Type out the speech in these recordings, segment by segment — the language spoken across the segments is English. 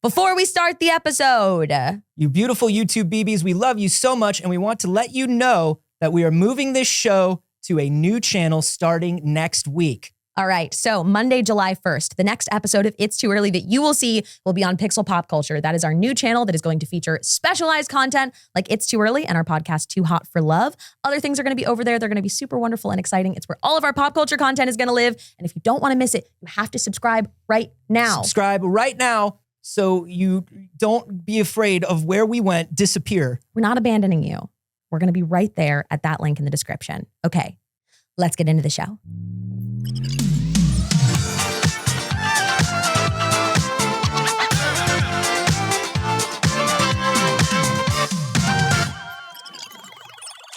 Before we start the episode, You beautiful YouTube BBs, we love you so much, and we want to let you know that we are moving this show to a new channel starting next week. all right, so Monday, July 1st, the next episode of It's Too Early that you will see will be on Pixel Pop Culture. That is our new channel that is going to feature specialized content like It's Too Early and our podcast, Too Hot for Love. Other things are going to be over there. They're going to be super wonderful and exciting. It's where all of our pop culture content is going to live. And if you don't want to miss it, you have to subscribe right now. Subscribe right now so you don't be afraid of where we went disappear. We're not abandoning you. We're going to be right there at that link in the description. Okay, let's get into the show.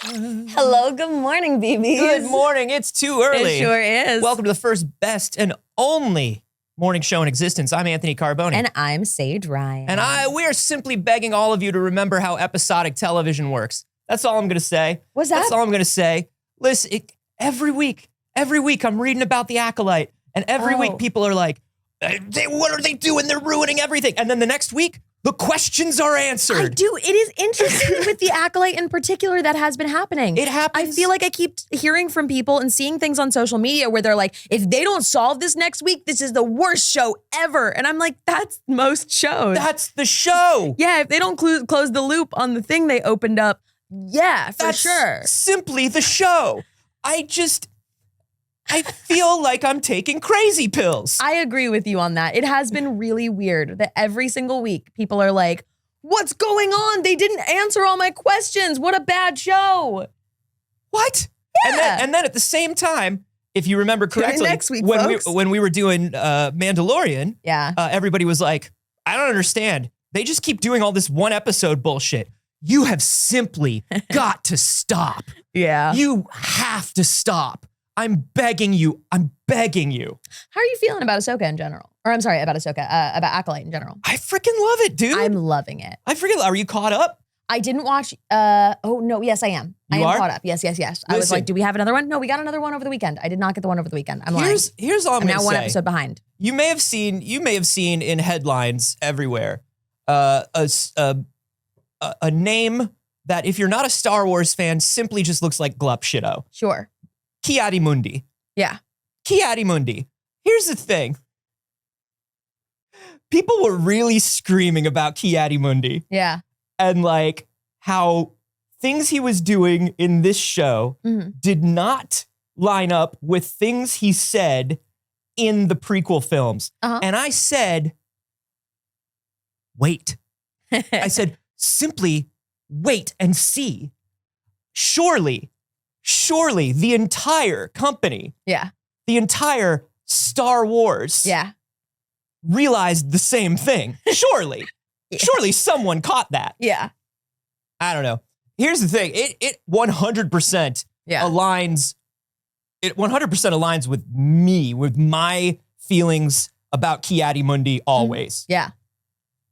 Hello, good morning, BBs. Good morning, it's too early. It sure is. Welcome to the first, best, and only morning show in existence. I'm Anthony Carboni. And I'm Saige Ryan. And we are simply begging all of you to remember how episodic television works. That's all I'm going to say. What's that? That's all I'm going to say. Listen, every week I'm reading about The Acolyte. And every week people are like, what are they doing? They're ruining everything. And then the next week, the questions are answered. I do. It is interesting with The Acolyte in particular that has been happening. It happens. I feel like I keep hearing from people and seeing things on social media where they're like, if they don't solve this next week, this is the worst show ever. And I'm like, that's most shows. That's the show. Yeah, if they don't close the loop on the thing they opened up, yeah, for That's sure. simply the show. I feel like I'm taking crazy pills. I agree with you on that. It has been really weird that every single week people are like, what's going on? They didn't answer all my questions. What a bad show. What? Yeah. And then at the same time, if you remember correctly, next week, when folks. we were doing Mandalorian, Yeah. everybody was like, I don't understand. They just keep doing all this one episode bullshit. You have simply got to stop. Yeah. You have to stop. I'm begging you. I'm begging you. How are you feeling about Ahsoka in general? Or I'm sorry, about Ahsoka, about Acolyte in general. I freaking love it, dude. I'm loving it. Are you caught up? I didn't watch, oh no, yes I am. I am are? caught up. Yes. I was Listen. like, do we have another one? No, we got another one over the weekend. I did not get the one over the weekend. I'm lying. Here's all I'm I'm gonna now one say. episode behind. You may have seen in headlines everywhere a name that, if you're not a Star Wars fan, simply just looks like glup shitto. Sure. Ki-Adi-Mundi. Yeah. Ki-Adi-Mundi. Here's the thing. People were really screaming about Ki-Adi-Mundi Yeah. and like how things he was doing in this show did not line up with things he said in the prequel films. Uh-huh. And I said, wait. I said, simply wait and see. Surely the entire company, Yeah. the entire Star Wars Yeah. realized the same thing. Surely. Yeah. Surely someone caught that. Yeah. I don't know. Here's the thing. It 100% Yeah. aligns. It 100% aligns with me, with my feelings about Ki-Adi-Mundi always. Yeah.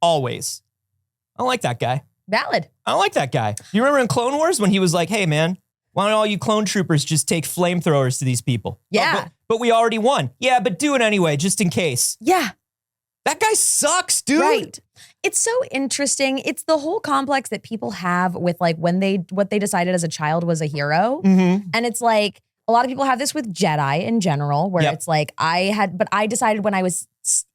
Always. I don't like that guy. Valid. I don't like that guy. You remember in Clone Wars when he was like, hey, man, why don't all you clone troopers just take flamethrowers to these people? Yeah. But we already won. Yeah, but do it anyway, just in case. Yeah. That guy sucks, dude. Right. It's so interesting. It's the whole complex that people have with like what they decided as a child was a hero. Mm-hmm. And it's like a lot of people have this with Jedi in general, where Yep. it's like but I decided when I was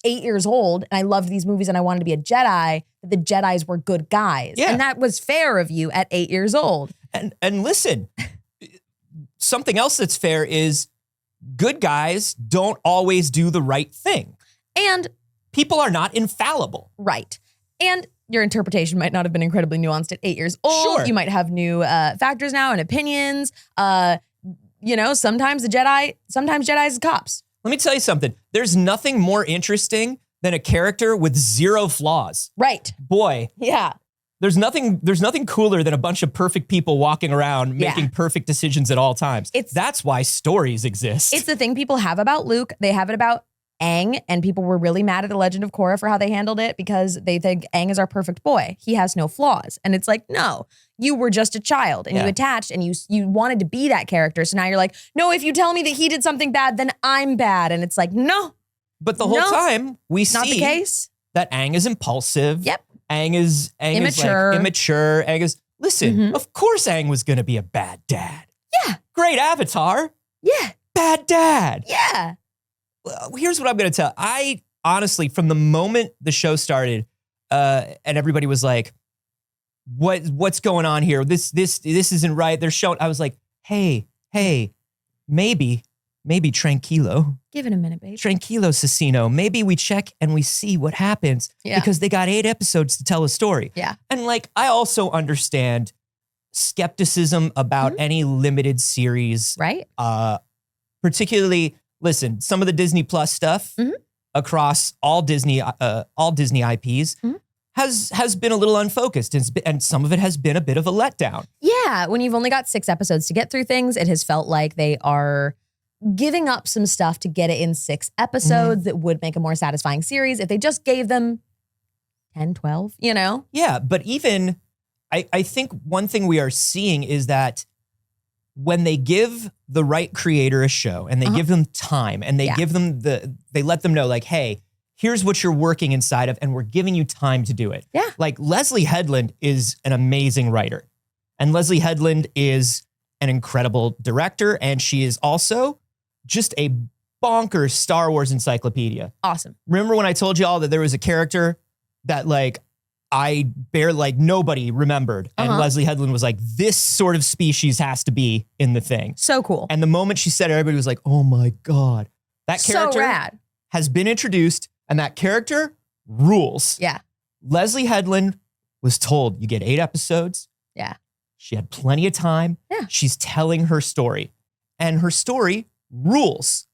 8 years old and I loved these movies and I wanted to be a Jedi, that the Jedis were good guys. Yeah. And that was fair of you at 8 years old. And listen, something else that's fair is good guys don't always do the right thing. And People are not infallible. right. And your interpretation might not have been incredibly nuanced at 8 years old. Sure. You might have new factors now and opinions. Sometimes Jedis is cops. Let me tell you something. There's nothing more interesting than a character with zero flaws. Right. Boy, Yeah. there's nothing cooler than a bunch of perfect people walking around Yeah. making perfect decisions at all times. That's why stories exist. It's the thing people have about Luke. They have it about Aang, and people were really mad at The Legend of Korra for how they handled it because they think Aang is our perfect boy. He has no flaws. And it's like, no, you were just a child and you attached and you wanted to be that character. So now you're like, no, if you tell me that he did something bad, then I'm bad. And it's like, no. But the whole time we see Not the case. that Aang is impulsive. Yep. Aang is Immature. like immature. Aang is, listen, of course Aang was going to be a bad dad. Yeah. Great avatar. Yeah. Bad dad. Yeah. Well, here's what I'm going to tell. I honestly, from the moment the show started, and everybody was like, what's going on here? This isn't right. They're showing, I was like, hey, maybe tranquilo. Give it a minute, babe. Tranquilo, Cecino. Maybe we check and we see what happens because they got 8 episodes to tell a story. Yeah. And like, I also understand skepticism about any limited series. Right. Particularly, listen, some of the Disney Plus stuff across all Disney IPs has been a little unfocused, and some of it has been a bit of a letdown. Yeah. When you've only got 6 episodes to get through things, it has felt like they are giving up some stuff to get it in 6 episodes that would make a more satisfying series if they just gave them 10, 12, you know? Yeah, but even, I think one thing we are seeing is that when they give the right creator a show and they give them time and they give them they let them know like, hey, here's what you're working inside of and we're giving you time to do it. Yeah. Like Leslie Headland is an amazing writer and Leslie Headland is an incredible director and she is also just a bonkers Star Wars encyclopedia. Awesome. Remember when I told you all that there was a character that like nobody remembered. And Leslie Headland was like, this sort of species has to be in the thing. So cool. And the moment she said it, everybody was like, oh my God. That character so rad. Has been introduced and that character rules. Yeah. Leslie Headland was told you get 8 episodes. Yeah. She had plenty of time. Yeah. She's telling her story and her story rules.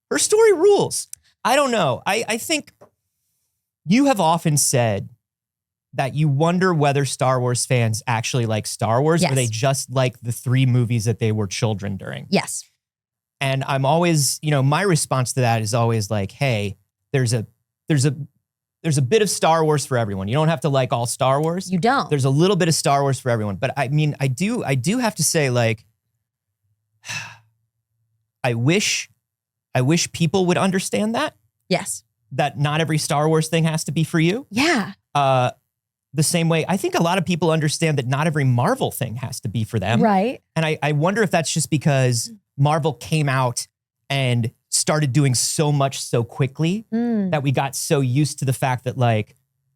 Her story rules. I don't know. I think you have often said that you wonder whether Star Wars fans actually like Star Wars or they just like the 3 movies that they were children during. Yes. And I'm always, my response to that is always like, hey, there's a bit of Star Wars for everyone. You don't have to like all Star Wars. You don't. There's a little bit of Star Wars for everyone. But I mean, I do have to say like, I wish people would understand that. Yes. That not every Star Wars thing has to be for you. Yeah. The same way, I think a lot of people understand that not every Marvel thing has to be for them. Right. And I wonder if that's just because Marvel came out and started doing so much so quickly that we got so used to the fact that like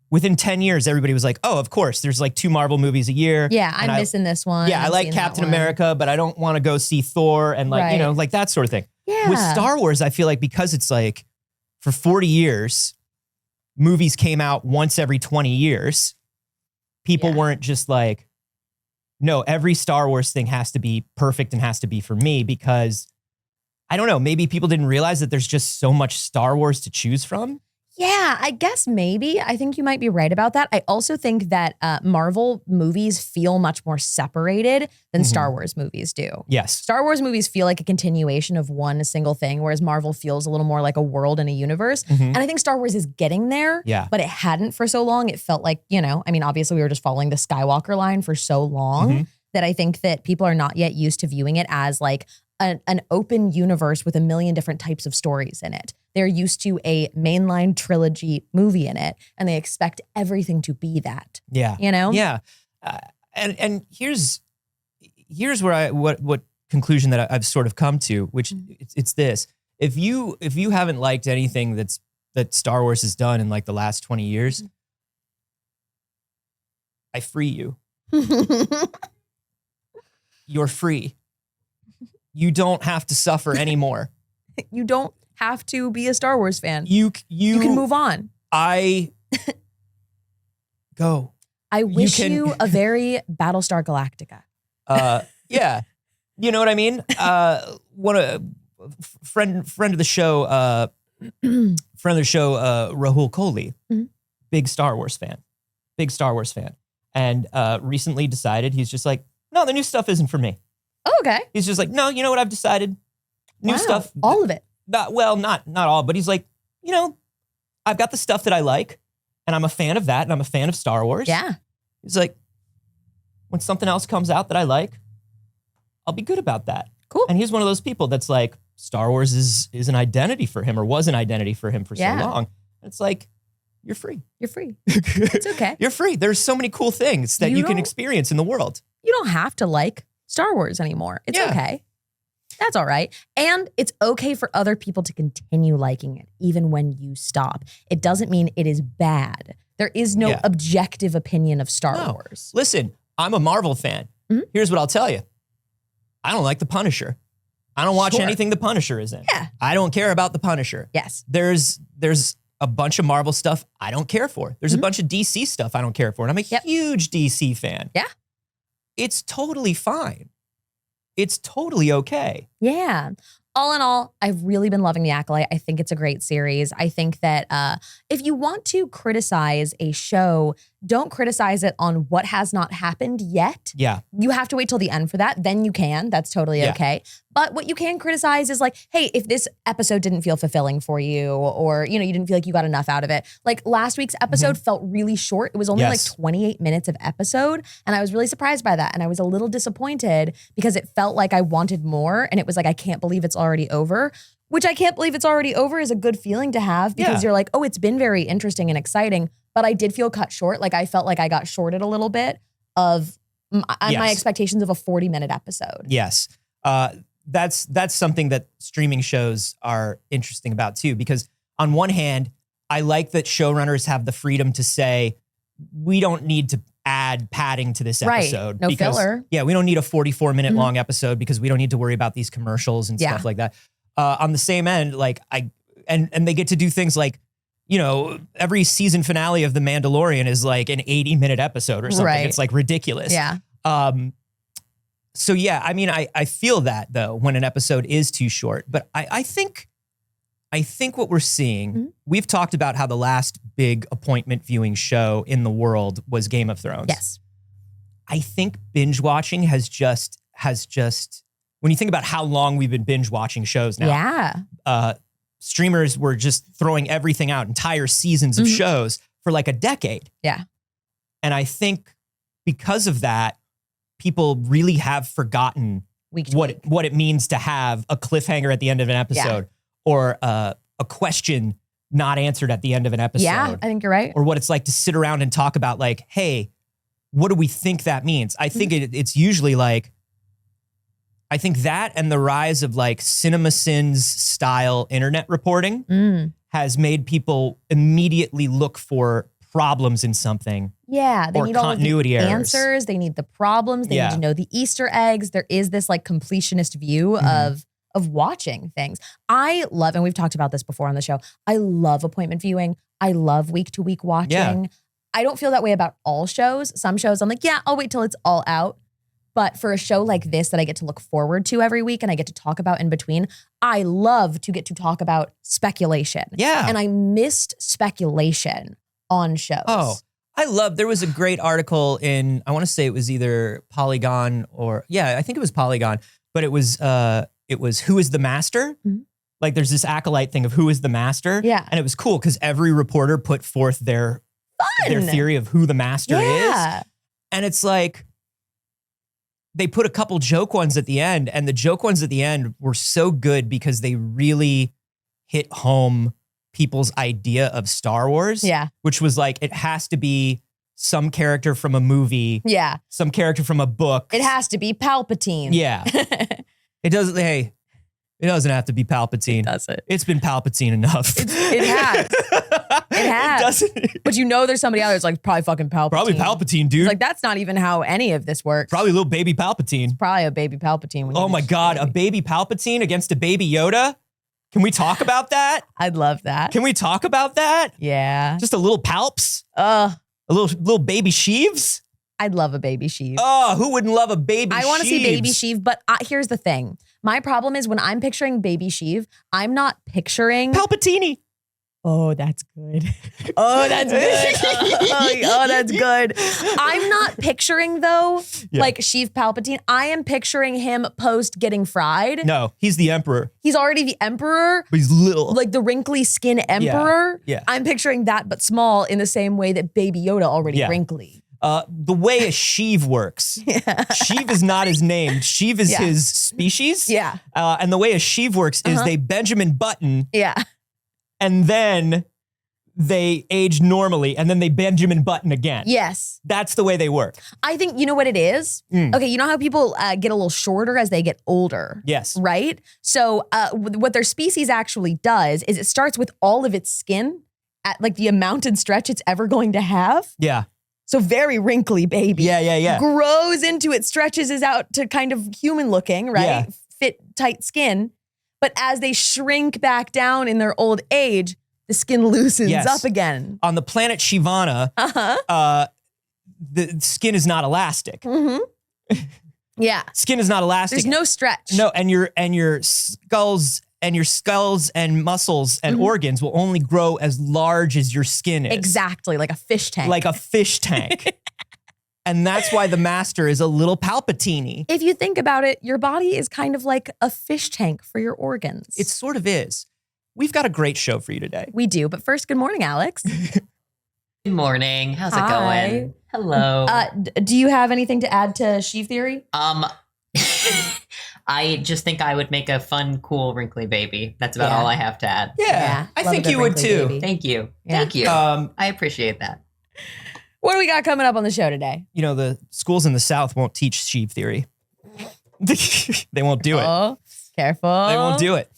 within 10 years, everybody was like, oh, of course, there's like 2 Marvel movies a year. Yeah, I'm missing this one. Yeah, I like Captain America, but I don't want to go see Thor and like, like that sort of thing. Yeah. With Star Wars, I feel like because it's like for 40 years, movies came out once every 20 years. People weren't just like, no, every Star Wars thing has to be perfect and has to be for me because I don't know, maybe people didn't realize that there's just so much Star Wars to choose from. Yeah, I guess maybe. I think you might be right about that. I also think that Marvel movies feel much more separated than Star Wars movies do. Yes. Star Wars movies feel like a continuation of one single thing, whereas Marvel feels a little more like a world and a universe. And I think Star Wars is getting there, but it hadn't for so long. It felt like, I mean, obviously we were just following the Skywalker line for so long that I think that people are not yet used to viewing it as like an open universe with a million different types of stories in it. They're used to a mainline trilogy movie in it, and they expect everything to be that. Yeah. Yeah. And here's where what conclusion that I've sort of come to, which it's this. If you haven't liked anything that Star Wars has done in like the last 20 years, I free you. You're free. You don't have to suffer anymore. You don't have to be a Star Wars fan. You can move on. Go. I wish you a very Battlestar Galactica. Yeah. You know what I mean? Friend of the show, Rahul Kohli, big Star Wars fan. And recently decided he's just like, no, the new stuff isn't for me. Oh, okay. He's just like, no, you know what I've decided? New stuff. All of it. Not all, but he's like, I've got the stuff that I like and I'm a fan of that and I'm a fan of Star Wars. Yeah. He's like, when something else comes out that I like, I'll be good about that. Cool. And he's one of those people that's like, Star Wars is an identity for him or was an identity for him for so long. It's like, you're free. You're free. It's okay. You're free. There's so many cool things that you can experience in the world. You don't have to like Star Wars anymore. It's okay. That's all right. And it's okay for other people to continue liking it, even when you stop. It doesn't mean it is bad. There is no objective opinion of Star Wars. Listen, I'm a Marvel fan. Mm-hmm. Here's what I'll tell you. I don't like The Punisher. I don't watch anything The Punisher is in. Yeah. I don't care about The Punisher. Yes. There's a bunch of Marvel stuff I don't care for. There's a bunch of DC stuff I don't care for. And I'm a huge DC fan. Yeah. It's totally fine. It's totally okay. Yeah. All in all, I've really been loving The Acolyte. I think it's a great series. I think that if you want to criticize a show, don't criticize it on what has not happened yet. Yeah. You have to wait till the end for that. Then you can. That's totally okay. But what you can criticize is like, hey, if this episode didn't feel fulfilling for you, or, you know, you didn't feel like you got enough out of it. Like last week's episode felt really short. It was only like 28 minutes of episode. And I was really surprised by that. And I was a little disappointed because it felt like I wanted more. And it was like, I can't believe it's already over. Which I can't believe it's already over is a good feeling to have because you're like, oh, it's been very interesting and exciting. But I did feel cut short. Like I felt like I got shorted a little bit of my expectations of a 40-minute episode. Yes. That's something that streaming shows are interesting about too, because on one hand, I like that showrunners have the freedom to say, we don't need to add padding to this episode. No filler. Yeah, we don't need a 44-minute long episode because we don't need to worry about these commercials and stuff like that. On the same end, like and they get to do things like, you know, every season finale of The Mandalorian is like an 80-minute episode or something. Right. It's like ridiculous. Yeah. So yeah, I mean, I feel that though when an episode is too short, but I think what we're seeing, we've talked about how the last big appointment viewing show in the world was Game of Thrones. Yes. I think binge watching has just, when you think about how long we've been binge watching shows now, streamers were just throwing everything out, entire seasons of shows for like a decade. Yeah. And I think because of that, people really have forgotten what it means to have a cliffhanger at the end of an episode or a question not answered at the end of an episode. Yeah, I think you're right. Or what it's like to sit around and talk about like, hey, what do we think that means? I think it's usually like, I think that and the rise of like CinemaSins style internet reporting has made people immediately look for problems in something. Yeah, they need all of the answers. They need the problems. They need to know the Easter eggs. There is this like completionist view of watching things. I love, and we've talked about this before on the show, I love appointment viewing. I love week-to-week watching. Yeah. I don't feel that way about all shows. Some shows I'm like, yeah, I'll wait till it's all out. But for a show like this that I get to look forward to every week and I get to talk about in between, I love to get to talk about speculation. Yeah. And I missed speculation on shows. Oh, there was a great article in, I want to say it was either Polygon or, I think it was Polygon, but it was Who is the Master? Like there's this Acolyte thing of who is the master. Yeah. And it was cool because every reporter put forth their theory of who the master is. And it's like, they put a couple joke ones at the end, and the joke ones at the end were so good because they really hit home people's idea of Star Wars. Yeah. Which was like, it has to be some character from a movie. Yeah. Some character from a book. It has to be Palpatine. Yeah. It doesn't have to be Palpatine. Does it? It's been Palpatine enough. It has. It has. But you know there's somebody out there that's like, probably fucking Palpatine. Probably Palpatine, dude. It's like, that's not even how any of this works. Probably little baby Palpatine. It's probably a baby Palpatine. Oh my God, a baby Palpatine against a baby Yoda? Can we talk about that? I'd love that. Can we talk about that? Yeah. Just a little Palps? A little baby Sheeves? I'd love a baby Sheev. Oh, who wouldn't love a baby Sheev? I want to see baby Sheev, but here's the thing. My problem is when I'm picturing baby Sheev, I'm not picturing Palpatine. Oh, that's good. Oh, that's good. Oh, that's good. I'm not picturing though, like Sheev Palpatine. I am picturing him post getting fried. No, he's the Emperor. He's already the Emperor. But he's little. Like the wrinkly skin Emperor. Yeah. I'm picturing that, but small in the same way that Baby Yoda already wrinkly. The way a Sheev works. Sheev is not his name. Sheev is his species. Yeah. And the way a Sheev works is they Benjamin Button. Yeah. And then they age normally, and then they Benjamin Button again. Yes. That's the way they work. I think, you know what it is? Okay, you know how people get a little shorter as they get older? Yes. Right? So what their species actually does is it starts with all of its skin at like the amount and stretch it's ever going to have. Yeah. So very wrinkly baby. Yeah. Grows into it, stretches is out to kind of human looking, right? Yeah. Fit, tight skin. But as they shrink back down in their old age, the skin loosens up again. On the planet Shivana, the skin is not elastic. Yeah. Skin is not elastic. There's no stretch. No, and your skulls and muscles and organs will only grow as large as your skin is. Exactly, like a fish tank. Like a fish tank. And that's why the master is a little Palpatine. If you think about it, your body is kind of like a fish tank for your organs. It sort of is. We've got a great show for you today. We do, but first, good morning, Alex. Good morning. How's Hi. it going? Hello. Do you have anything to add to Sheave Theory? I just think I would make a fun, cool, wrinkly baby. That's about all I have to add. Yeah, I love think a good you would wrinkly too. baby. Thank you. Yeah. Thank you. I appreciate that. What do we got coming up on the show today? You know, the schools in the South won't teach sheave theory. They won't do it. Oh, careful. They won't do it.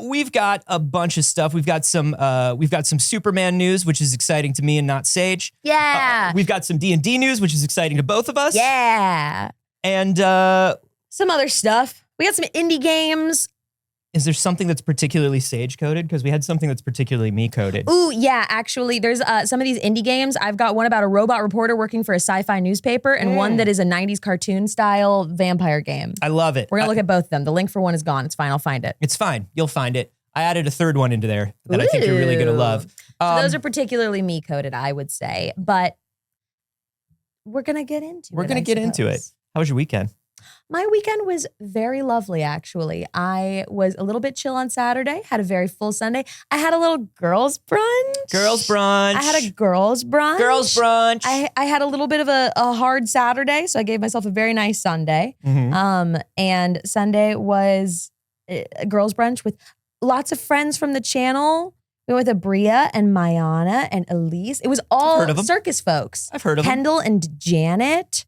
We've got a bunch of stuff. We've got some Superman news, which is exciting to me and not Saige. Yeah. We've got some D&D news, which is exciting to both of us. Yeah. And Some other stuff. We got some indie games. is there something that's particularly Saige coded? Because we had something that's particularly me coded. Ooh, yeah, actually, there's some of these indie games. I've got one about a robot reporter working for a sci-fi newspaper and one that is a 90s cartoon style vampire game. I love it. We're going to look at both of them. The link for one is gone. It's fine. I'll find it. It's fine. You'll find it. I added a third one into there that I think you're really going to love. So those are particularly me coded, I would say. But we're going to get into it. We're going to get into it. How was your weekend? My weekend was very lovely, actually. I was a little bit chill on Saturday, had a very full Sunday. I had a little girls' brunch. Girls' brunch. I had a girls' brunch. Girls' brunch. I had a little bit of a hard Saturday, so I gave myself a very nice Sunday. And Sunday was a girls' brunch with lots of friends from the channel. We went with Abria and Mayana and Elise. It was all circus folks. I've heard of them. Kendall and Janet.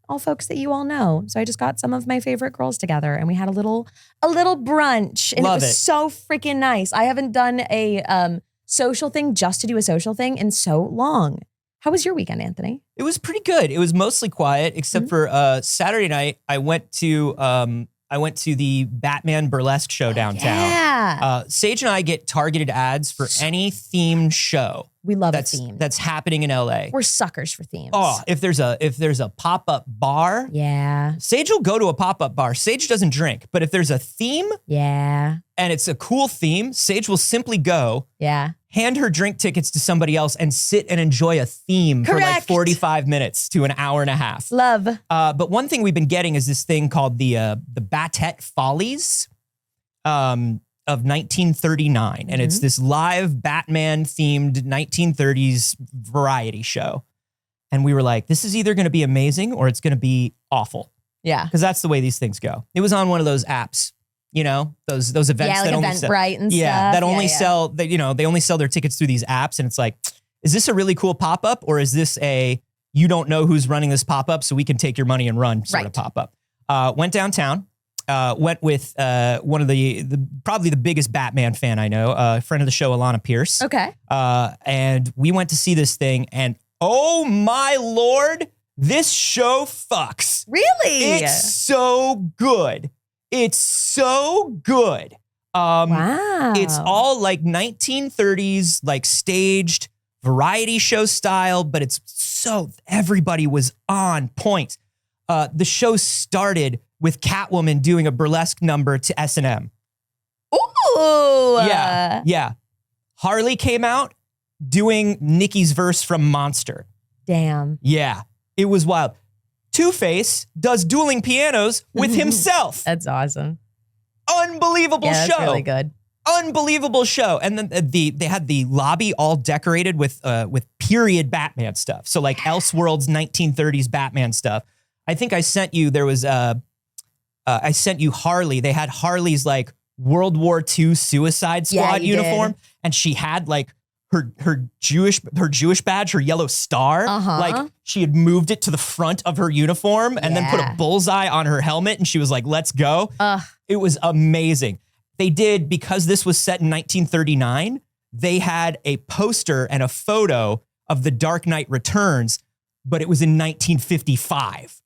All folks that you all know. So I just got some of my favorite girls together and we had a little brunch. And Love it was so freaking nice. I haven't done a social thing just to do a social thing in so long. How was your weekend, Anthony? It was pretty good. It was mostly quiet, except for Saturday night. I went to the Batman burlesque show downtown. Yeah. Saige and I get targeted ads for any themed show. We love that's a theme. that's happening in LA. We're suckers for themes. Oh, if there's a pop-up bar, yeah. Saige will go to a pop-up bar. Saige doesn't drink, but if there's a theme, yeah, and it's a cool theme, Saige will simply go, yeah, hand her drink tickets to somebody else and sit and enjoy a theme for like 45 minutes to an hour and a half. Love. But one thing we've been getting is this thing called the Batette Follies of 1939. And it's this live Batman themed 1930s variety show. And we were like, this is either going to be amazing or it's going to be awful. Yeah. Because that's the way these things go. It was on one of those apps. You know, those events like that only Eventbrite and stuff. That only sell. sell, they only sell their tickets through these apps. And it's like, is this a really cool pop-up or is this you don't know who's running this pop-up so we can take your money and run sort of pop-up? Went downtown, went with one of the probably the biggest Batman fan I know, a friend of the show, Alana Pierce. Okay. And we went to see this thing and oh my Lord, this show fucks. Really? It's so good. It's so good. Wow. It's all like 1930s, like staged variety show style, but it's so everybody was on point. The show started with Catwoman doing a burlesque number to S&M. Ooh. Yeah. Harley came out doing Nicki's verse from Monster. Damn. Yeah, it was wild. Two-Face does dueling pianos with himself. That's awesome. Unbelievable show. That's really good. Unbelievable show. And then they had the lobby all decorated with period Batman stuff. So like Elseworlds 1930s Batman stuff. I think I sent you, I sent you Harley. They had Harley's like World War II Suicide Squad uniform. And she had like her Jewish badge, her yellow star. Like she had moved it to the front of her uniform and then put a bullseye on her helmet, and she was like, "Let's go." It was amazing. They did, because this was set in 1939, they had a poster and a photo of The Dark Knight Returns, but it was in 1955.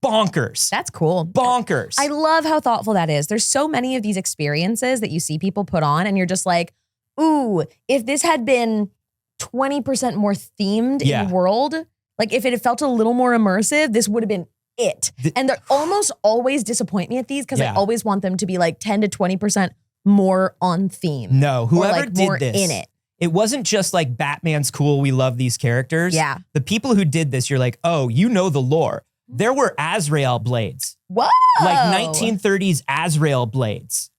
Bonkers. That's cool. Bonkers. I love how thoughtful that is. There's so many of these experiences that you see people put on and you're just like, ooh, if this had been 20% more themed in the world, like if it had felt a little more immersive, this would have been it. And they almost always disappoint me at these because I always want them to be like 10 to 20% more on theme. No, whoever like did more this, in it. It wasn't just like Batman's cool, we love these characters. Yeah. The people who did this, you're like, oh, you know the lore. There were Azrael blades. Whoa. Like 1930s Azrael blades.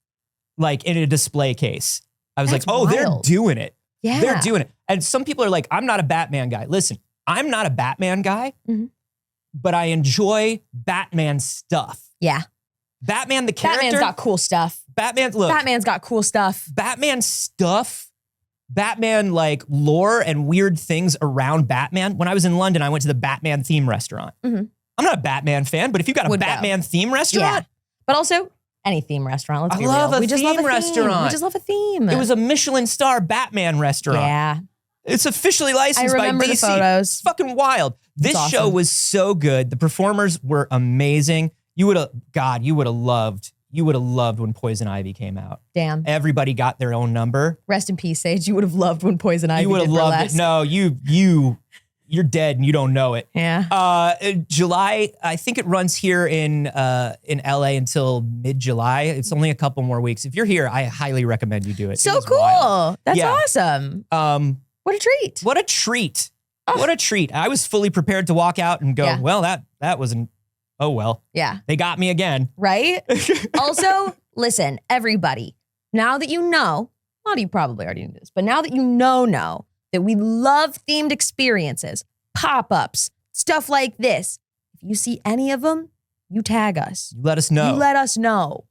Like in a display case. I was That's like, oh, they're wild. doing it. Yeah. They're doing it. And some people are like, I'm not a Batman guy. Listen, I'm not a Batman guy, but I enjoy Batman stuff. Yeah. Batman, the character. Batman's got cool stuff. Batman's got cool stuff. Batman stuff. Batman like lore and weird things around Batman. When I was in London, I went to the Batman theme restaurant. I'm not a Batman fan, but if you got a Batman theme restaurant. But also any theme restaurant. Let's be real. love a We just love theme a restaurant. Theme. We just love a theme. It was a Michelin star Batman restaurant. Yeah. It's officially licensed by DC. I remember the photos. It's fucking wild. This awesome. show was so good. The performers were amazing. You would have loved when Poison Ivy came out. Damn. Everybody got their own number. Rest in peace, Saige. You would have loved when Poison Ivy You would have did loved burlesque. it. No, you're dead and you don't know it. Yeah. July, I think it runs here in LA until mid-July. It's only a couple more weeks. If you're here, I highly recommend you do it. So It is cool. wild. That's Yeah. awesome. What a treat. What a treat. What a treat. I was fully prepared to walk out and go, well, that wasn't, oh well. Yeah. They got me again. Right? Also, listen, everybody, now that you know, a lot of you probably already knew this, but now that you know that we love themed experiences, pop-ups, stuff like this. If you see any of them, you tag us. You let us know. You let us know.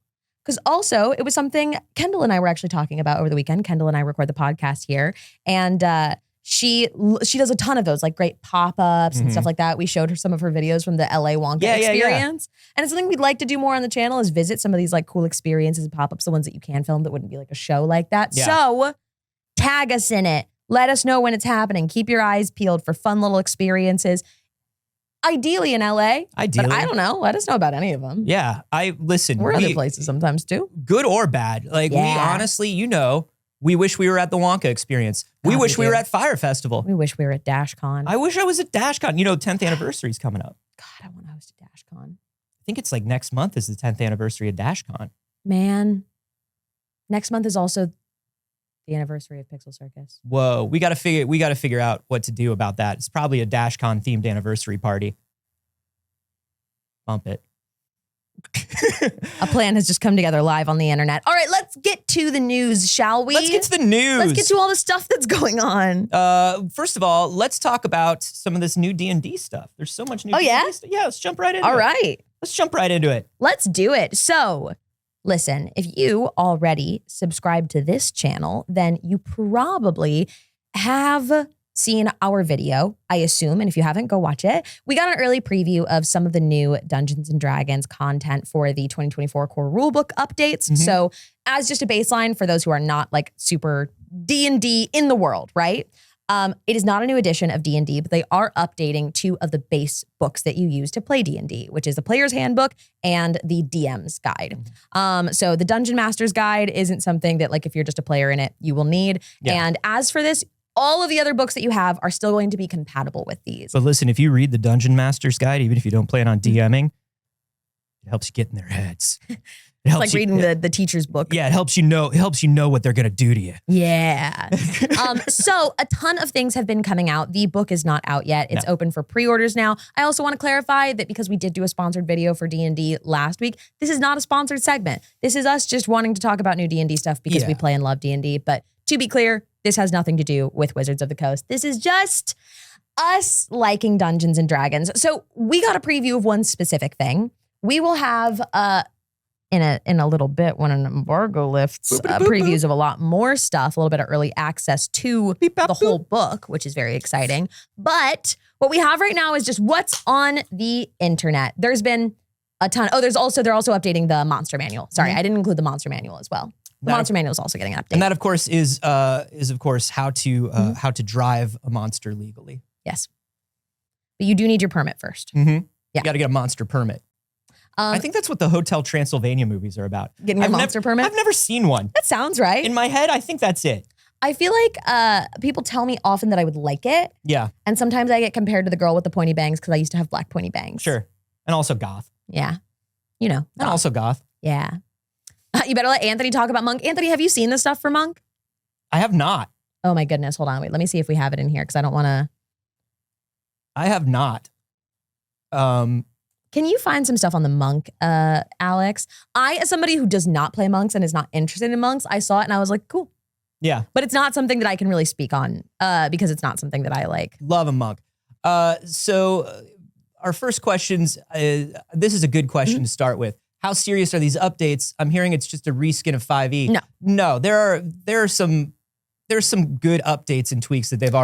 Because also, it was something Kendall and I were actually talking about over the weekend. Kendall and I record the podcast here. And she does a ton of those, like great pop-ups and stuff like that. We showed her some of her videos from the LA Wonka experience. And it's something we'd like to do more on the channel is visit some of these like cool experiences and pop-ups, the ones that you can film that wouldn't be like a show like that. Yeah. So tag us in it. Let us know when it's happening. Keep your eyes peeled for fun little experiences. Ideally in LA. Ideally. But I don't know. Let us know about any of them. Yeah. We're other places sometimes too. Good or bad. Like we honestly, we wish we were at the Wonka experience. We wish we were at Fire Festival. We wish we were at DashCon. I wish I was at DashCon. 10th anniversary is coming up. God, I want to host a DashCon. I think it's like next month is the 10th anniversary of DashCon. Man, next month is also the anniversary of Pixel Circus. Whoa, we got to figure out what to do about that. It's probably a DashCon themed anniversary party. Bump it. A plan has just come together live on the internet. All right, let's get to the news, shall we? Let's get to the news. Let's get to all the stuff that's going on. First of all, let's talk about some of this new D&D stuff. There's so much new D&D stuff. Yeah, let's jump right into it. All right. Let's jump right into it. Let's do it. So, listen, if you already subscribe to this channel, then you probably have seen our video, I assume. And if you haven't, go watch it. We got an early preview of some of the new Dungeons and Dragons content for the 2024 core rulebook updates. So as just a baseline for those who are not like super D&D in the world, right? It is not a new edition of D&D, but they are updating 2 of the base books that you use to play D&D, which is the Player's Handbook and the DM's Guide. So the Dungeon Master's Guide isn't something that like if you're just a player in it, you will need. Yeah. And as for this, all of the other books that you have are still going to be compatible with these. But listen, if you read the Dungeon Master's Guide, even if you don't plan on DMing, it helps you get in their heads. It's like reading the teacher's book. Yeah, it helps you know what they're going to do to you. Yeah. So a ton of things have been coming out. The book is not out yet. It's open for pre-orders now. I also want to clarify that because we did do a sponsored video for D&D last week, this is not a sponsored segment. This is us just wanting to talk about new D&D stuff because we play and love D&D. But to be clear, this has nothing to do with Wizards of the Coast. This is just us liking Dungeons and Dragons. So we got a preview of one specific thing. We will have in a little bit when an embargo lifts, previews of a lot more stuff, a little bit of early access to the whole book, which is very exciting. But what we have right now is just what's on the internet. There's been a ton. Oh, they're also updating the monster manual. Sorry, I didn't include the monster manual as well. The monster manual is also getting an update. And that, of course, is of course how to drive a monster legally. Yes. But you do need your permit first. Mm-hmm. Yeah. You got to get a monster permit. I think that's what the Hotel Transylvania movies are about. Getting your monster permit? I've never seen one. That sounds right. In my head, I think that's it. I feel like people tell me often that I would like it. Yeah. And sometimes I get compared to the girl with the pointy bangs because I used to have black pointy bangs. Sure. And also goth. Yeah. You know. And also goth. Yeah. You better let Anthony talk about Monk. Anthony, have you seen the stuff for Monk? I have not. Oh my goodness. Hold on. Wait, let me see if we have it in here because I don't want to. I have not. Can you find some stuff on the Monk, Alex? As somebody who does not play monks and is not interested in monks, I saw it and I was like, cool. Yeah. But it's not something that I can really speak on because it's not something that I like. Love a monk. So our first questions, this is a good question to start with. How serious are these updates? I'm hearing it's just a reskin of 5e. No, there are some good updates and tweaks that they've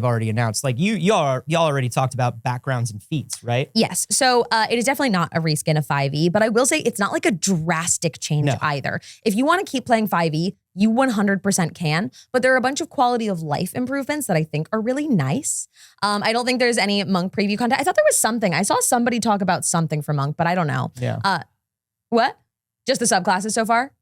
already announced. Like y'all already talked about backgrounds and feats, right? Yes. So it is definitely not a reskin of 5e, but I will say it's not like a drastic change either. If you want to keep playing 5e, you 100% can, but there are a bunch of quality of life improvements that I think are really nice. I don't think there's any Monk preview content. I thought there was something. I saw somebody talk about something for Monk, but I don't know. Yeah. What? Just the subclasses so far?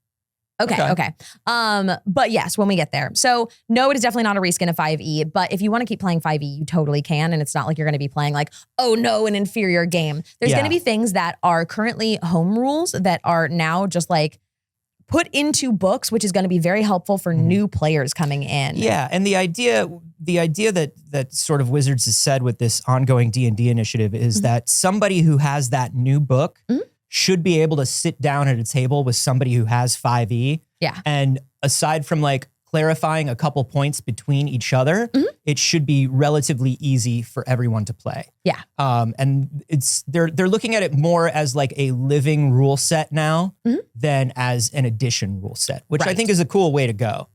Okay. But yes, when we get there. So no, it is definitely not a reskin of 5e, but if you want to keep playing 5e, you totally can. And it's not like you're going to be playing like, oh no, an inferior game. There's going to be things that are currently home rules that are now just like put into books, which is going to be very helpful for new players coming in. Yeah, and the idea that sort of Wizards has said with this ongoing D&D initiative is that somebody who has that new book should be able to sit down at a table with somebody who has 5e. Yeah. And aside from like clarifying a couple points between each other, it should be relatively easy for everyone to play. Yeah. And they're looking at it more as like a living rule set now than as an addition rule set, which I think is a cool way to go.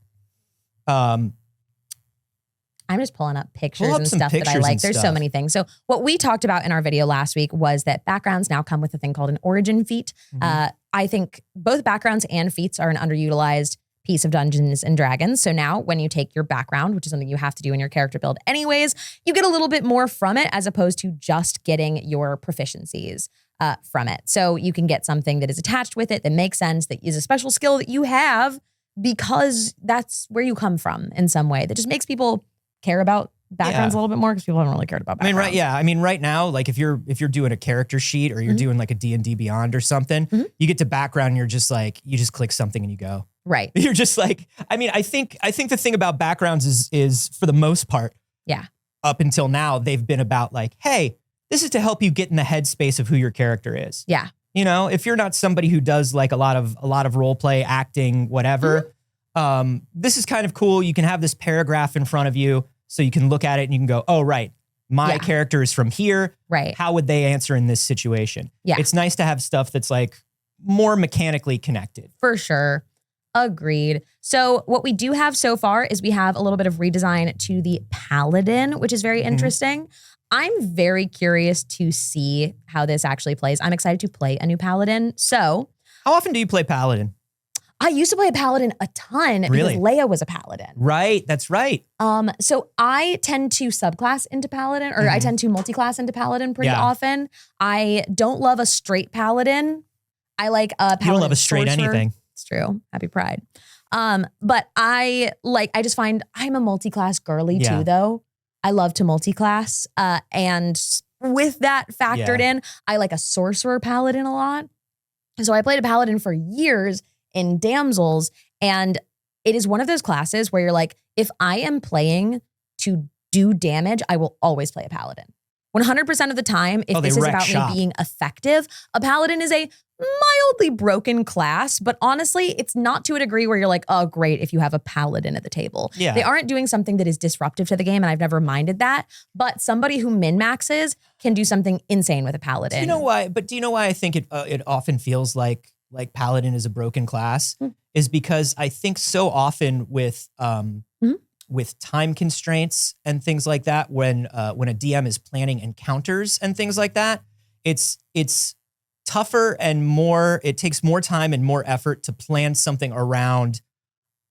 I'm just pulling up pictures and stuff that I like. There's so many things. So what we talked about in our video last week was that backgrounds now come with a thing called an origin feat. I think both backgrounds and feats are an underutilized piece of Dungeons and Dragons. So now when you take your background, which is something you have to do in your character build anyways, you get a little bit more from it as opposed to just getting your proficiencies from it. So you can get something that is attached with it that makes sense, that is a special skill that you have because that's where you come from in some way that just makes people care about backgrounds a little bit more because people haven't really cared about backgrounds. I mean, right now, like if you're doing a character sheet or you're doing like a D&D Beyond or something, you get to background and you're just like, you just click something and you go. Right. You're just like, I mean, I think the thing about backgrounds is for the most part, up until now, they've been about like, hey, this is to help you get in the headspace of who your character is. Yeah. You know, if you're not somebody who does like a lot of role play, acting, whatever, this is kind of cool. You can have this paragraph in front of you so you can look at it and you can go, oh, right, my character is from here. Right. How would they answer in this situation? Yeah. It's nice to have stuff that's like more mechanically connected. For sure. Agreed. So what we do have so far is we have a little bit of redesign to the Paladin, which is very interesting. I'm very curious to see how this actually plays. I'm excited to play a new Paladin. So how often do you play Paladin? I used to play a Paladin a ton because Leia was a Paladin. Right, that's right. So I tend to subclass into Paladin, or I tend to multiclass into Paladin pretty often. I don't love a straight Paladin. I like a Paladin. You don't love a straight sorcerer. anything. It's true. Happy Pride. But I just find I'm a multi-class girly too, though. I love to multi-class. And with that factored in, I like a sorcerer paladin a lot. So I played a paladin for years in Damsels, and it is one of those classes where you're like, if I am playing to do damage, I will always play a paladin. 100% of the time, if this is about me being effective, a paladin is a mildly broken class, but honestly, it's not to a degree where you're like, oh, great, if you have a paladin at the table. Yeah. They aren't doing something that is disruptive to the game, and I've never minded that. But somebody who min-maxes can do something insane with a paladin. Do you know why? But do you know why I think it often feels like like Paladin is a broken class is because I think so often with time constraints and things like that, when a DM is planning encounters and things like that, it's tougher and it takes more time and more effort to plan something around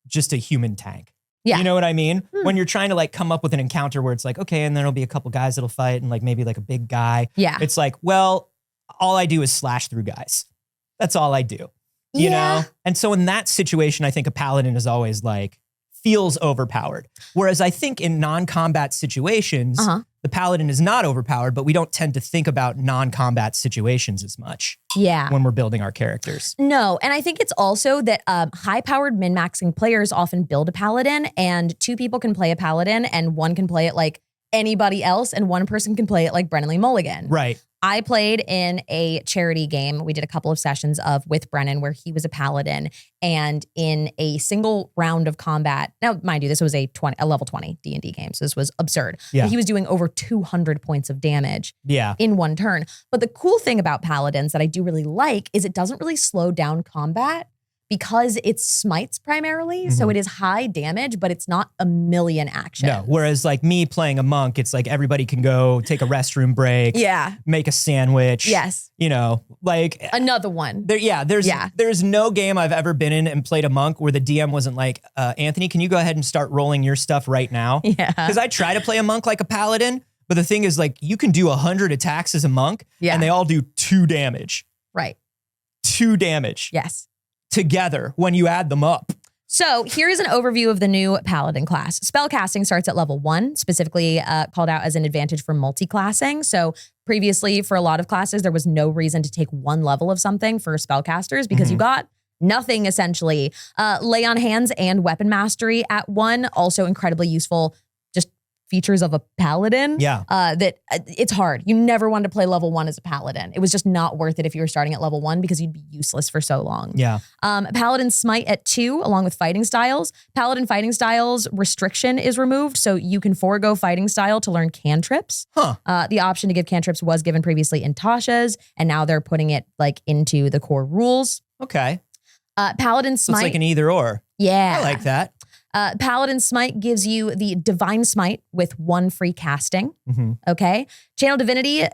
just a human tank. Yeah. You know what I mean? When you're trying to like come up with an encounter where it's like, okay, and then there'll be a couple guys that'll fight and like maybe like a big guy. Yeah. It's like, well, all I do is slash through guys. That's all I do. You know? And so in that situation, I think a paladin is always like, feels overpowered. Whereas I think in non-combat situations, the paladin is not overpowered, but we don't tend to think about non-combat situations as much. Yeah. When we're building our characters. No, and I think it's also that high-powered min-maxing players often build a paladin, and 2 people can play a paladin, and 1 can play it like anybody else, and 1 person can play it like Brennan Lee Mulligan. Right. I played in a charity game. We did a couple of sessions with Brennan where he was a paladin, and in a single round of combat. Now, mind you, this was a level 20 D&D game, so this was absurd. Yeah. But he was doing over 200 points of damage in one turn. But the cool thing about paladins that I do really like is it doesn't really slow down combat, because it's smites primarily. So it is high damage, but it's not a million actions. No, whereas like me playing a monk, it's like everybody can go take a restroom break. Yeah. Make a sandwich. Yes. You know, like. Another one. There's no game I've ever been in and played a monk where the DM wasn't like, Anthony, can you go ahead and start rolling your stuff right now? Yeah. Because I try to play a monk like a paladin, but the thing is like, you can do 100 attacks as a monk and they all do 2 damage. Right. 2 damage. Yes. Together when you add them up. So here is an overview of the new Paladin class. Spellcasting starts at level 1, specifically called out as an advantage for multi-classing. So previously, for a lot of classes, there was no reason to take 1 level of something for spellcasters because you got nothing, essentially. Lay on hands and weapon mastery at 1, also incredibly useful. Just features of a paladin. Yeah. That it's hard. You never wanted to play level 1 as a paladin. It was just not worth it if you were starting at level 1 because you'd be useless for so long. Yeah. Paladin smite at 2, along with fighting styles. Paladin fighting styles restriction is removed, so you can forego fighting style to learn cantrips. The option to give cantrips was given previously in Tasha's, and now they're putting it like into the core rules. Okay. Paladin smite. It's like an either or. Yeah. I like that. Paladin Smite gives you the Divine Smite with 1 free casting. Okay. Channel Divinity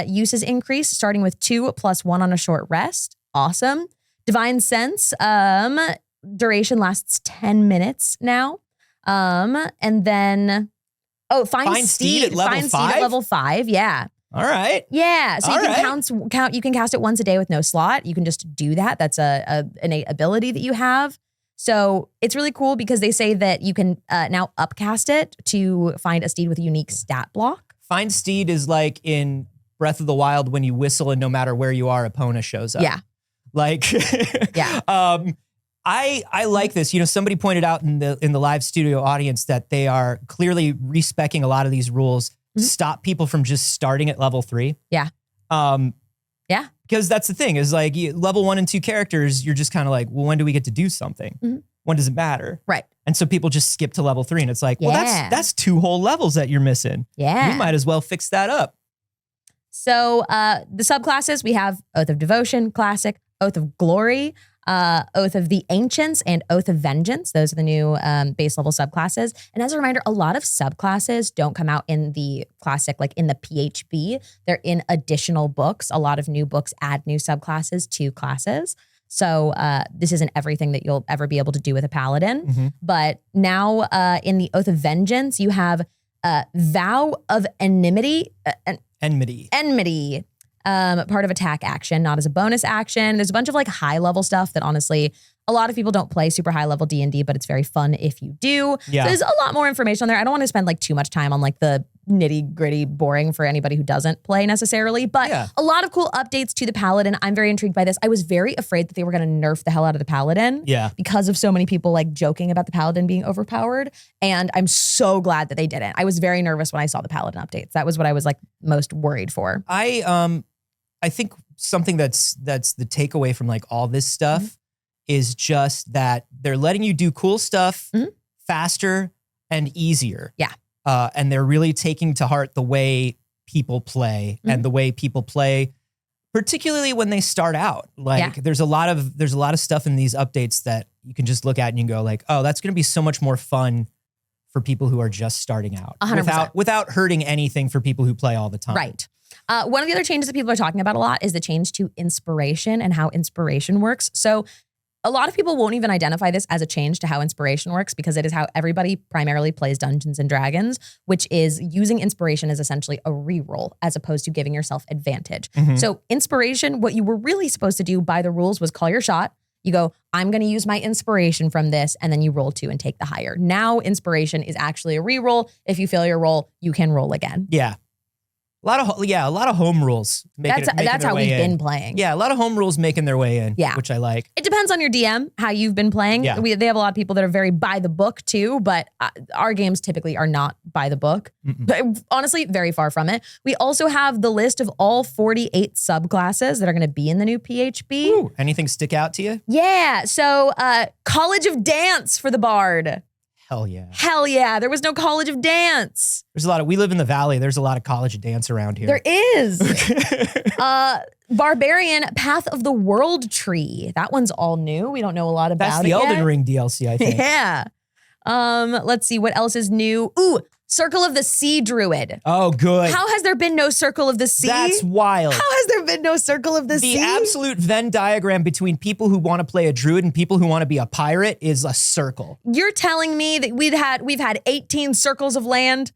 uses increase, starting with 2 + 1 on a short rest. Awesome. Divine Sense duration lasts 10 minutes now. And then Find Steed at level 5? Find Steed at level 5. Yeah. All right. Yeah. So you can you can cast it once a day with no slot. You can just do that. That's a innate ability that you have. So it's really cool because they say that you can now upcast it to find a steed with a unique stat block. Find Steed is like in Breath of the Wild when you whistle and no matter where you are, Epona shows up. Yeah. Like, yeah. I like this. You know, somebody pointed out in the live studio audience that they are clearly respecing a lot of these rules to stop people from just starting at level 3. Yeah. Yeah. Because that's the thing is like level 1 and 2 characters, you're just kind of like, well, when do we get to do something? When does it matter? Right. And so people just skip to level 3 and it's like, well, that's 2 whole levels that you're missing. Yeah. You might as well fix that up. So the subclasses, we have Oath of Devotion, Classic, Oath of Glory, Oath of the Ancients, and Oath of Vengeance. Those are the new base level subclasses. And as a reminder, a lot of subclasses don't come out in the Classic, like in the PHB. They're in additional books. A lot of new books add new subclasses to classes. So this isn't everything that you'll ever be able to do with a Paladin. But now in the Oath of Vengeance, you have Vow of Enmity. Enmity. Part of attack action, not as a bonus action. There's a bunch of like high level stuff that honestly, a lot of people don't play super high level D&D, but it's very fun if you do. Yeah. So there's a lot more information on there. I don't want to spend like too much time on like the nitty gritty boring for anybody who doesn't play necessarily, but a lot of cool updates to the Paladin. I'm very intrigued by this. I was very afraid that they were going to nerf the hell out of the Paladin because of so many people like joking about the Paladin being overpowered. And I'm so glad that they didn't. I was very nervous when I saw the Paladin updates. That was what I was like most worried for. I think something that's the takeaway from like all this stuff is just that they're letting you do cool stuff faster and easier. Yeah. And they're really taking to heart the way people play and the way people play particularly when they start out. Like there's a lot of stuff in these updates that you can just look at and you can go like, oh, that's going to be so much more fun for people who are just starting out 100%. without hurting anything for people who play all the time. Right. One of the other changes that people are talking about a lot is the change to inspiration and how inspiration works. So a lot of people won't even identify this as a change to how inspiration works because it is how everybody primarily plays Dungeons and Dragons, which is using inspiration as essentially a reroll as opposed to giving yourself advantage. So inspiration, what you were really supposed to do by the rules was call your shot. You go, I'm going to use my inspiration from this, and then you roll 2 and take the higher. Now inspiration is actually a reroll. If you fail your roll, you can roll again. Yeah. A lot of home rules. That's how we've been playing. Yeah, a lot of home rules making their way in, which I like. It depends on your DM, how you've been playing. Yeah. They have a lot of people that are very by the book too, but our games typically are not by the book. But honestly, very far from it. We also have the list of all 48 subclasses that are going to be in the new PHB. Ooh, anything stick out to you? Yeah, so College of Dance for the Bard. Hell yeah. Hell yeah. There was no College of Dance. We live in the Valley. There's a lot of College of Dance around here. There is. Barbarian Path of the World Tree. That one's all new. We don't know a lot about it. That's the Elden Ring DLC, I think. Yeah. Let's see what else is new. Ooh, Circle of the Sea Druid. Oh, good. How has there been no Circle of the Sea? That's wild. How has there been no Circle of the Sea? The absolute Venn diagram between people who want to play a druid and people who want to be a pirate is a circle. You're telling me that we've had 18 circles of land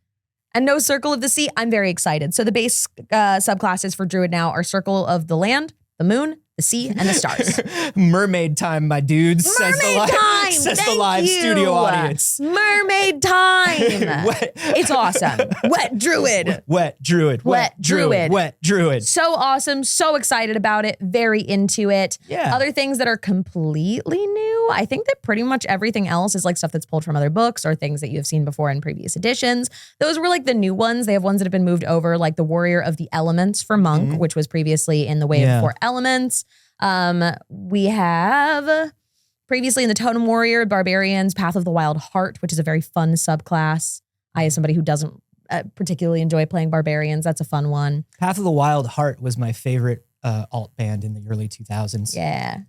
and no Circle of the Sea? I'm very excited. So the base subclasses for druid now are Circle of the Land, the Moon, the Sea, and the Stars. Mermaid time, my dudes. Mermaid time! Says the live studio audience. Mermaid time! It's awesome. Wet Druid. Wet Druid. Wet Druid. Wet Druid. So awesome. So excited about it. Very into it. Yeah. Other things that are completely new. I think that pretty much everything else is like stuff that's pulled from other books or things that you have seen before in previous editions. Those were like the new ones. They have ones that have been moved over, like the Warrior of the Elements for Monk, which was previously in the Way of 4 Elements. We have previously in the Totem Warrior, Barbarians, Path of the Wild Heart, which is a very fun subclass. I, as somebody who doesn't particularly enjoy playing Barbarians, that's a fun one. Path of the Wild Heart was my favorite alt band in the early 2000s. Yeah.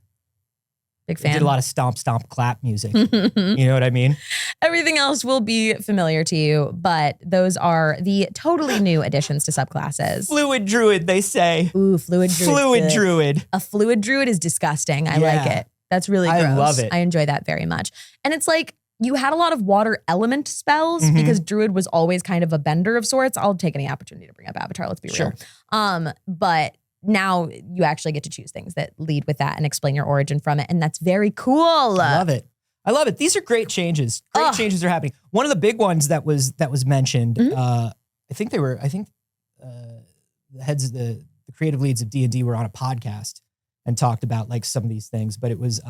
Big fan. They did a lot of stomp, stomp, clap music. You know what I mean? Everything else will be familiar to you, but those are the totally new additions to subclasses. Fluid Druid, they say. Ooh, Fluid Druid. Fluid Druid. A Fluid Druid is disgusting. I like it. That's really gross. I love it. I enjoy that very much. And it's like, you had a lot of water element spells because Druid was always kind of a bender of sorts. I'll take any opportunity to bring up Avatar, let's be real. But now you actually get to choose things that lead with that and explain your origin from it. And that's very cool. I love it. These are great changes. Great changes are happening. One of the big ones that was mentioned, I think the heads of the creative leads of D&D were on a podcast and talked about like some of these things, but it was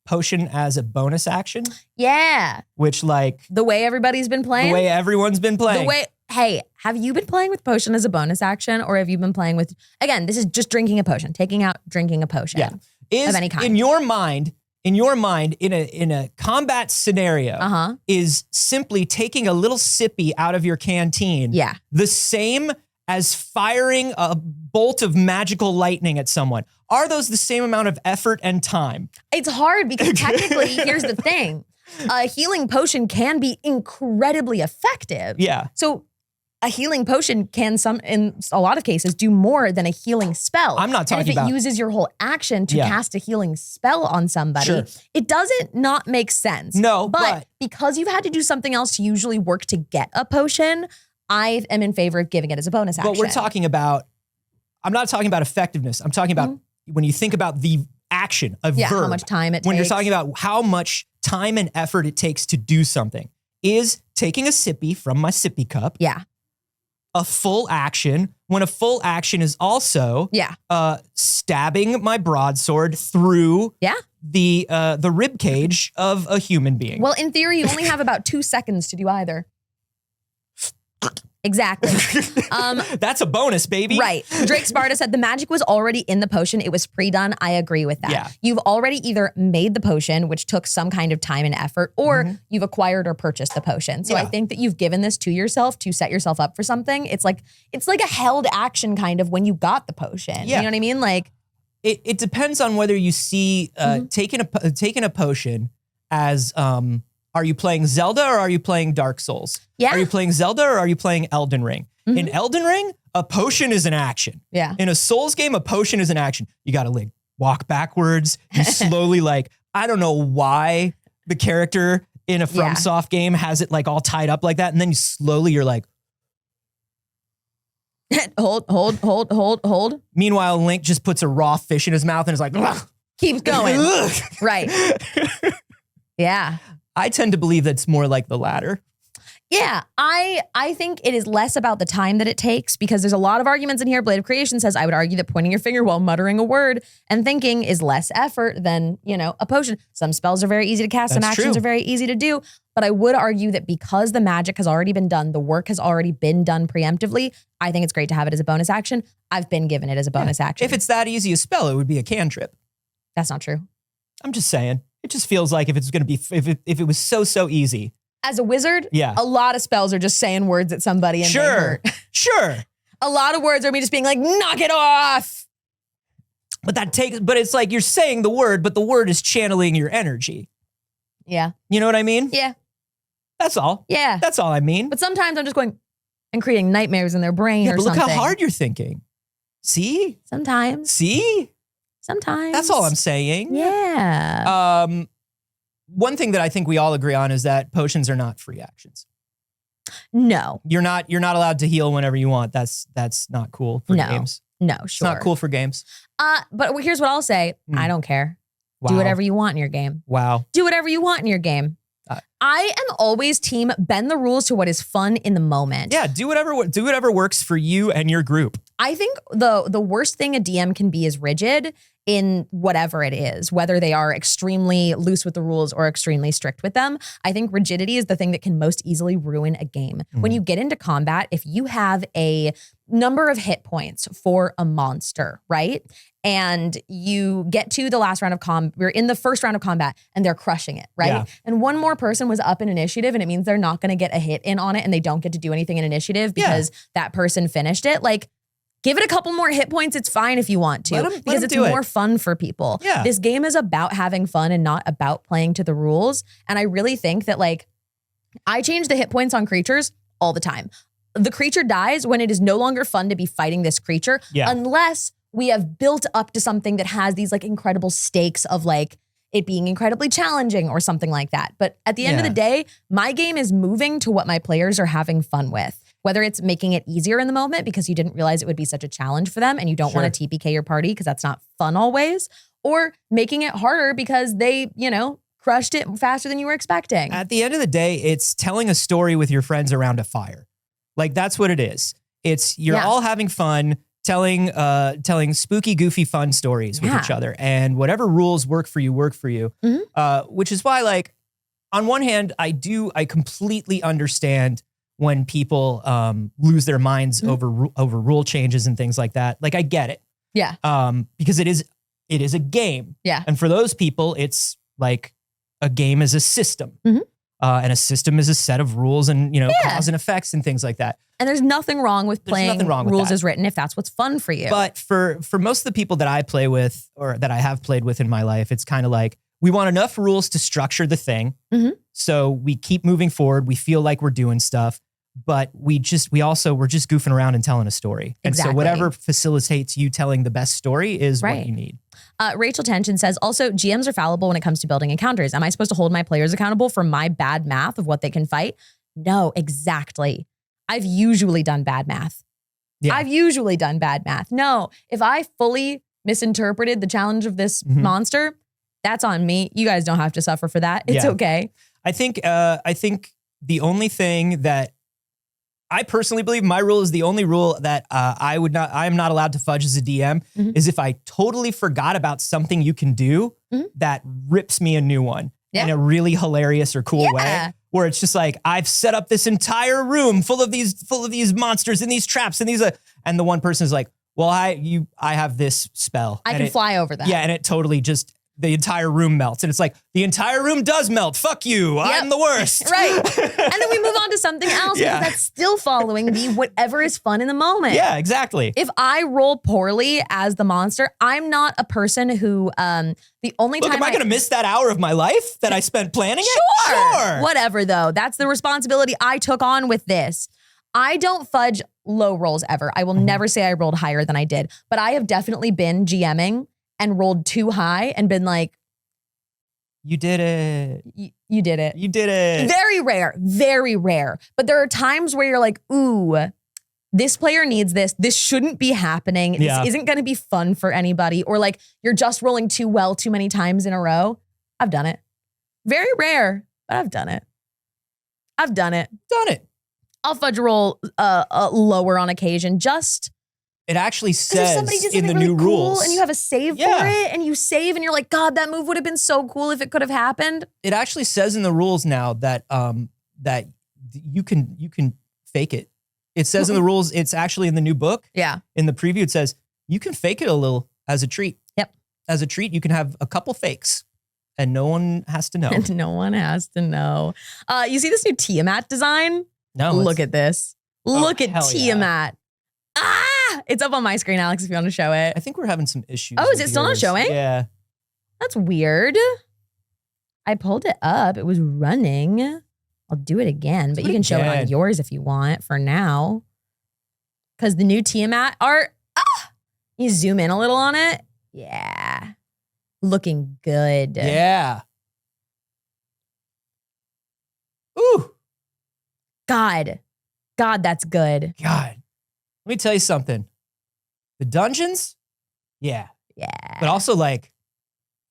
potion as a bonus action. Yeah. Which like the way everybody's been playing. The way everyone's been playing. Hey, have you been playing with potion as a bonus action, or have you been playing with, again, this is just drinking a potion, taking out drinking a potion of any kind. In your mind, in a combat scenario, is simply taking a little sippy out of your canteen. Yeah. The same as firing a bolt of magical lightning at someone. Are those the same amount of effort and time? It's hard because technically, here's the thing. A healing potion can be incredibly effective. Yeah. So a healing potion can in a lot of cases do more than a healing spell. I'm not talking about. If it uses your whole action to cast a healing spell on somebody, it doesn't not make sense. No, but because you've had to do something else to usually work to get a potion, I am in favor of giving it as a bonus action. But we're talking about, I'm not talking about effectiveness. I'm talking about when you think about the action, a verb. How much time it takes. When you're talking about how much time and effort it takes to do something, is taking a sippy from my sippy cup. Yeah. A full action, when a full action is also stabbing my broadsword through the rib cage of a human being. Well, in theory, you only have about 2 seconds to do either. Exactly. That's a bonus, baby. Right. Drake Sparta said the magic was already in the potion. It was pre-done. I agree with that. Yeah. You've already either made the potion, which took some kind of time and effort, or you've acquired or purchased the potion. So I think that you've given this to yourself to set yourself up for something. It's like a held action kind of when you got the potion. Yeah. You know what I mean? Like it depends on whether you see taking a potion as are you playing Zelda or are you playing Dark Souls? Yeah. Are you playing Zelda or are you playing Elden Ring? In Elden Ring, a potion is an action. Yeah. In a Souls game, a potion is an action. You got to like walk backwards. You slowly like, I don't know why the character in a FromSoft game has it like all tied up like that. And then you're like, hold. Meanwhile, Link just puts a raw fish in his mouth and is like, ugh. Keeps going. Right. Yeah. I tend to believe that's more like the latter. Yeah, I think it is less about the time that it takes because there's a lot of arguments in here. Blade of Creation says, I would argue that pointing your finger while muttering a word and thinking is less effort than, a potion. Some spells are very easy to cast, some actions are very easy to do. But I would argue that because the magic has already been done, the work has already been done preemptively, I think it's great to have it as a bonus action. I've been given it as a bonus action. If it's that easy a spell, it would be a cantrip. That's not true. I'm just saying. It just feels like if it's going to be, if it was so easy. As a wizard, a lot of spells are just saying words at somebody and they hurt. Sure. A lot of words are me just being like, knock it off. But it's like you're saying the word, but the word is channeling your energy. Yeah. You know what I mean? Yeah. That's all. Yeah. That's all I mean. But sometimes I'm just going and creating nightmares in their brain or but something. Look how hard you're thinking. See? Sometimes. See? Sometimes. That's all I'm saying. Yeah. One thing that I think we all agree on is that potions are not free actions. No. You're not allowed to heal whenever you want. That's not cool for games. No, sure. It's not cool for games. But here's what I'll say. I don't care. Wow. Do whatever you want in your game. Wow. Do whatever you want in your game. I am always team bend the rules to what is fun in the moment. Yeah, do whatever works for you and your group. I think the worst thing a DM can be is rigid in whatever it is, whether they are extremely loose with the rules or extremely strict with them. I think rigidity is the thing that can most easily ruin a game. When you get into combat, if you have a number of hit points for a monster, right? And you get to the last round of we're in the first round of combat and they're crushing it, right? Yeah. And one more person was up in initiative and it means they're not going to get a hit in on it and they don't get to do anything in initiative because that person finished it. Like, give it a couple more hit points. It's fine if you want to because it's more fun for people. Yeah. This game is about having fun and not about playing to the rules. And I really think that I change the hit points on creatures all the time. The creature dies when it is no longer fun to be fighting this creature unless we have built up to something that has these incredible stakes of it being incredibly challenging or something like that. But at the end of the day, my game is moving to what my players are having fun with. Whether it's making it easier in the moment because you didn't realize it would be such a challenge for them and you don't want to TPK your party because that's not fun always, or making it harder because they, crushed it faster than you were expecting. At the end of the day, it's telling a story with your friends around a fire. That's what it is. It's you're all having fun, telling spooky, goofy, fun stories with each other, and whatever rules work for you. Which is why, on one hand, I completely understand when people lose their minds over rule changes and things like that. I get it. Yeah. Because it is a game. Yeah. And for those people, it's a game is a system. And a system is a set of rules and, cause and effects and things like that. And there's nothing wrong with playing rules as written if that's what's fun for you. But for most of the people that I play with or that I have played with in my life, it's kind of we want enough rules to structure the thing. So we keep moving forward. We feel like we're doing stuff, but we're just goofing around and telling a story. And so whatever facilitates you telling the best story is what you need. Rachel Tension says, also, GMs are fallible when it comes to building encounters. Am I supposed to hold my players accountable for my bad math of what they can fight? No, exactly. I've usually done bad math. No, if I fully misinterpreted the challenge of this monster, that's on me. You guys don't have to suffer for that. It's okay. I think the only thing that I personally believe my rule is the only rule that I'm not allowed to fudge as a DM is if I totally forgot about something you can do that rips me a new one in a really hilarious or cool way. where it's just like, I've set up this entire room full of these monsters and these traps and these, and the one person is like, well, I have this spell. I can fly over that. Yeah, and it totally just, the entire room melts. And it's like, the entire room does melt. Fuck you. Yep. I'm the worst. Right. And then we move on to something else because that's still following the whatever is fun in the moment. Yeah, exactly. If I roll poorly as the monster, I'm not a person who, the only time am I going to miss that hour of my life that I spent planning it? Sure. Whatever, though. That's the responsibility I took on with this. I don't fudge low rolls ever. I will never say I rolled higher than I did, but I have definitely been GMing and rolled too high and been like, you did it. You did it. You did it. Very rare, very rare. But there are times where you're like, ooh, this player needs this. This shouldn't be happening. This isn't going to be fun for anybody. Or like you're just rolling too well too many times in a row. I've done it. Very rare, but I've done it. I've done it. Done it. I'll fudge roll lower on occasion. Just it actually says somebody did in the really new cool rules, and you have a save for it, and you save, and you're like, God, that move would have been so cool if it could have happened. It actually says in the rules now that that you can fake it. It says in the rules. It's actually in the new book. Yeah. In the preview, it says you can fake it a little as a treat. Yep. As a treat, you can have a couple fakes, and no one has to know. And no one has to know. You see this new Tiamat design? No. Look at this. Look at Tiamat. Yeah. Ah! It's up on my screen, Alex, if you want to show it. I think we're having some issues. Oh, is it still not showing? Yeah. That's weird. I pulled it up. It was running. I'll do it again, but you can show it on yours if you want for now. Because the new Tiamat art, you zoom in a little on it. Yeah. Looking good. Yeah. Ooh. God, that's good. God. Let me tell you something. The dungeons? Yeah. Yeah. But also like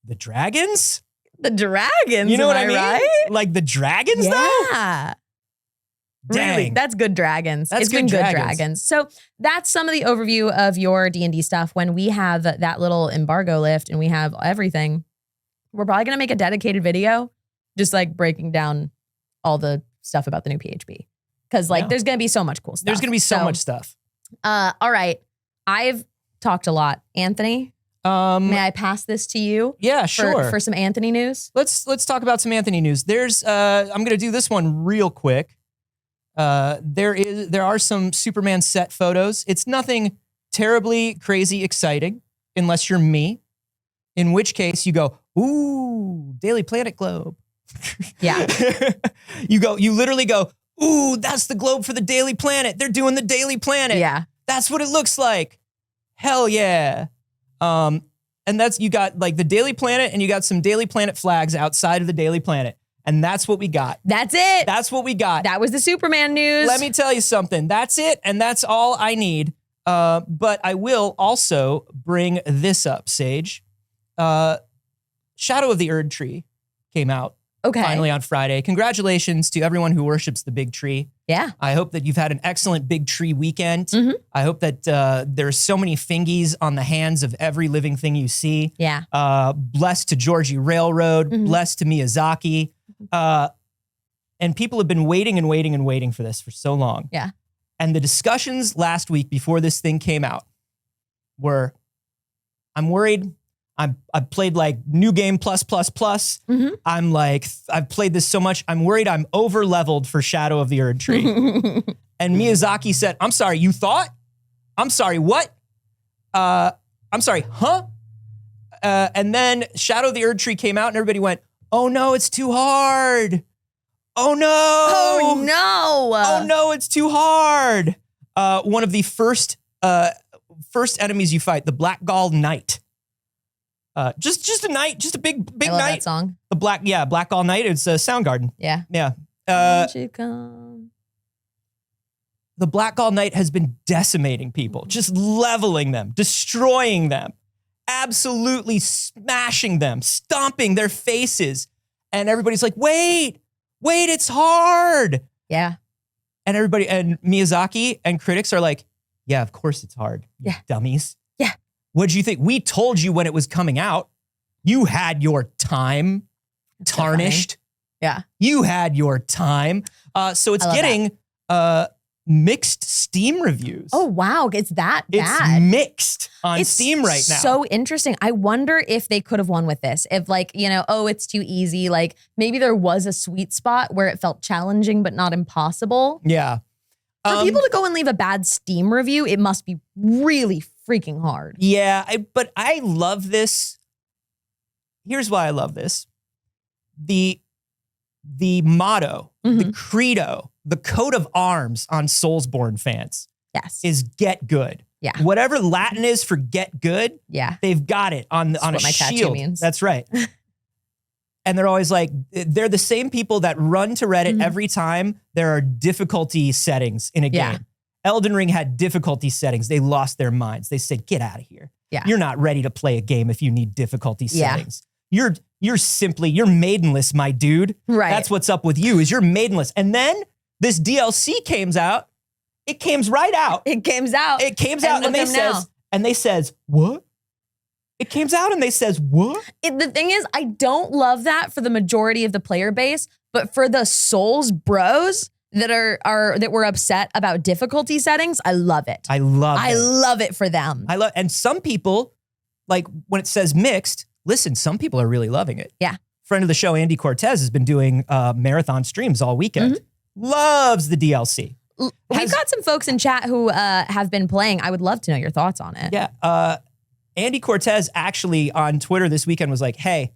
the dragons? The dragons, you know what I mean? Right? Like the dragons though? Yeah. Dang. Really, that's good dragons. That's it's been good dragons. So that's some of the overview of your D&D stuff. When we have that little embargo lift and we have everything, we're probably going to make a dedicated video just like breaking down all the stuff about the new PHP. Because like there's going to be so much cool stuff. There's going to be so much stuff. All right. I've talked a lot. Anthony, may I pass this to you? Yeah, sure. For some Anthony news? Let's talk about some Anthony news. There's I'm going to do this one real quick. There are some Superman set photos. It's nothing terribly crazy exciting unless you're me, in which case you go, ooh, Daily Planet globe. Yeah. You literally go, ooh, that's the globe for the Daily Planet. They're doing the Daily Planet. Yeah. That's what it looks like. Hell yeah. And that's, you got like the Daily Planet and you got some Daily Planet flags outside of the Daily Planet. And that's what we got. That's it. That's what we got. That was the Superman news. Let me tell you something. That's it. And that's all I need. But I will also bring this up, Saige. Shadow of the Erd Tree came out finally on Friday. Congratulations to everyone who worships the big tree. Yeah. I hope that you've had an excellent big tree weekend. Mm-hmm. I hope that there's so many fingies on the hands of every living thing you see. Yeah. Blessed to Georgie Railroad. Mm-hmm. Blessed to Miyazaki. And people have been waiting and waiting and waiting for this for so long. Yeah. And the discussions last week before this thing came out were, I'm worried. I've played like New Game plus. Mm-hmm. I'm like, I've played this so much. I'm worried I'm over leveled for Shadow of the Erd Tree. And Miyazaki said, I'm sorry, you thought? I'm sorry, what? I'm sorry, huh? And then Shadow of the Erd Tree came out and everybody went, oh no, it's too hard. Oh no. Oh no. Oh no, it's too hard. One of the first enemies you fight, the Black Gall Knight. Just a knight, just a big I love knight. that song. The Black Gall Knight. It's Soundgarden. Yeah. Yeah. Won't you come? The Black Gall Knight has been decimating people, just leveling them, destroying them, absolutely smashing them, stomping their faces. And everybody's like, wait, it's hard. Yeah. And everybody, and Miyazaki and critics are like, yeah, of course it's hard. You dummies. Yeah. What'd you think? We told you when it was coming out. You had your time tarnished. Yeah. You had your time. So it's getting mixed Steam reviews. Oh, wow. It's that It's bad. mixed on Steam right now. So interesting. I wonder if they could have won with this. If like, it's too easy. Like maybe there was a sweet spot where it felt challenging, but not impossible. Yeah. For people to go and leave a bad Steam review, it must be really freaking hard. Yeah, but I love this. Here's why I love this. The motto, the credo, the coat of arms on Soulsborne fans is get good. Yeah. Whatever Latin is for get good, they've got it on a what my shield. tattoo means. That's right. And they're always like, they're the same people that run to Reddit every time there are difficulty settings in a game. Elden Ring had difficulty settings. They lost their minds. They said, get out of here. Yeah. You're not ready to play a game if you need difficulty settings. You're maidenless, my dude. Right. That's what's up with you, is you're maidenless. And then this DLC came out. It came right out. It came out. It came out and they says, what? It came out and they says, what? The thing is, I don't love that for the majority of the player base, but for the Souls bros that that were upset about difficulty settings, I love it. I love it for them. And some people, like when it says mixed, listen, some people are really loving it. Yeah. Friend of the show, Andy Cortez, has been doing marathon streams all weekend. Loves the DLC. We've got some folks in chat who have been playing. I would love to know your thoughts on it. Yeah. Andy Cortez actually on Twitter this weekend was like, hey,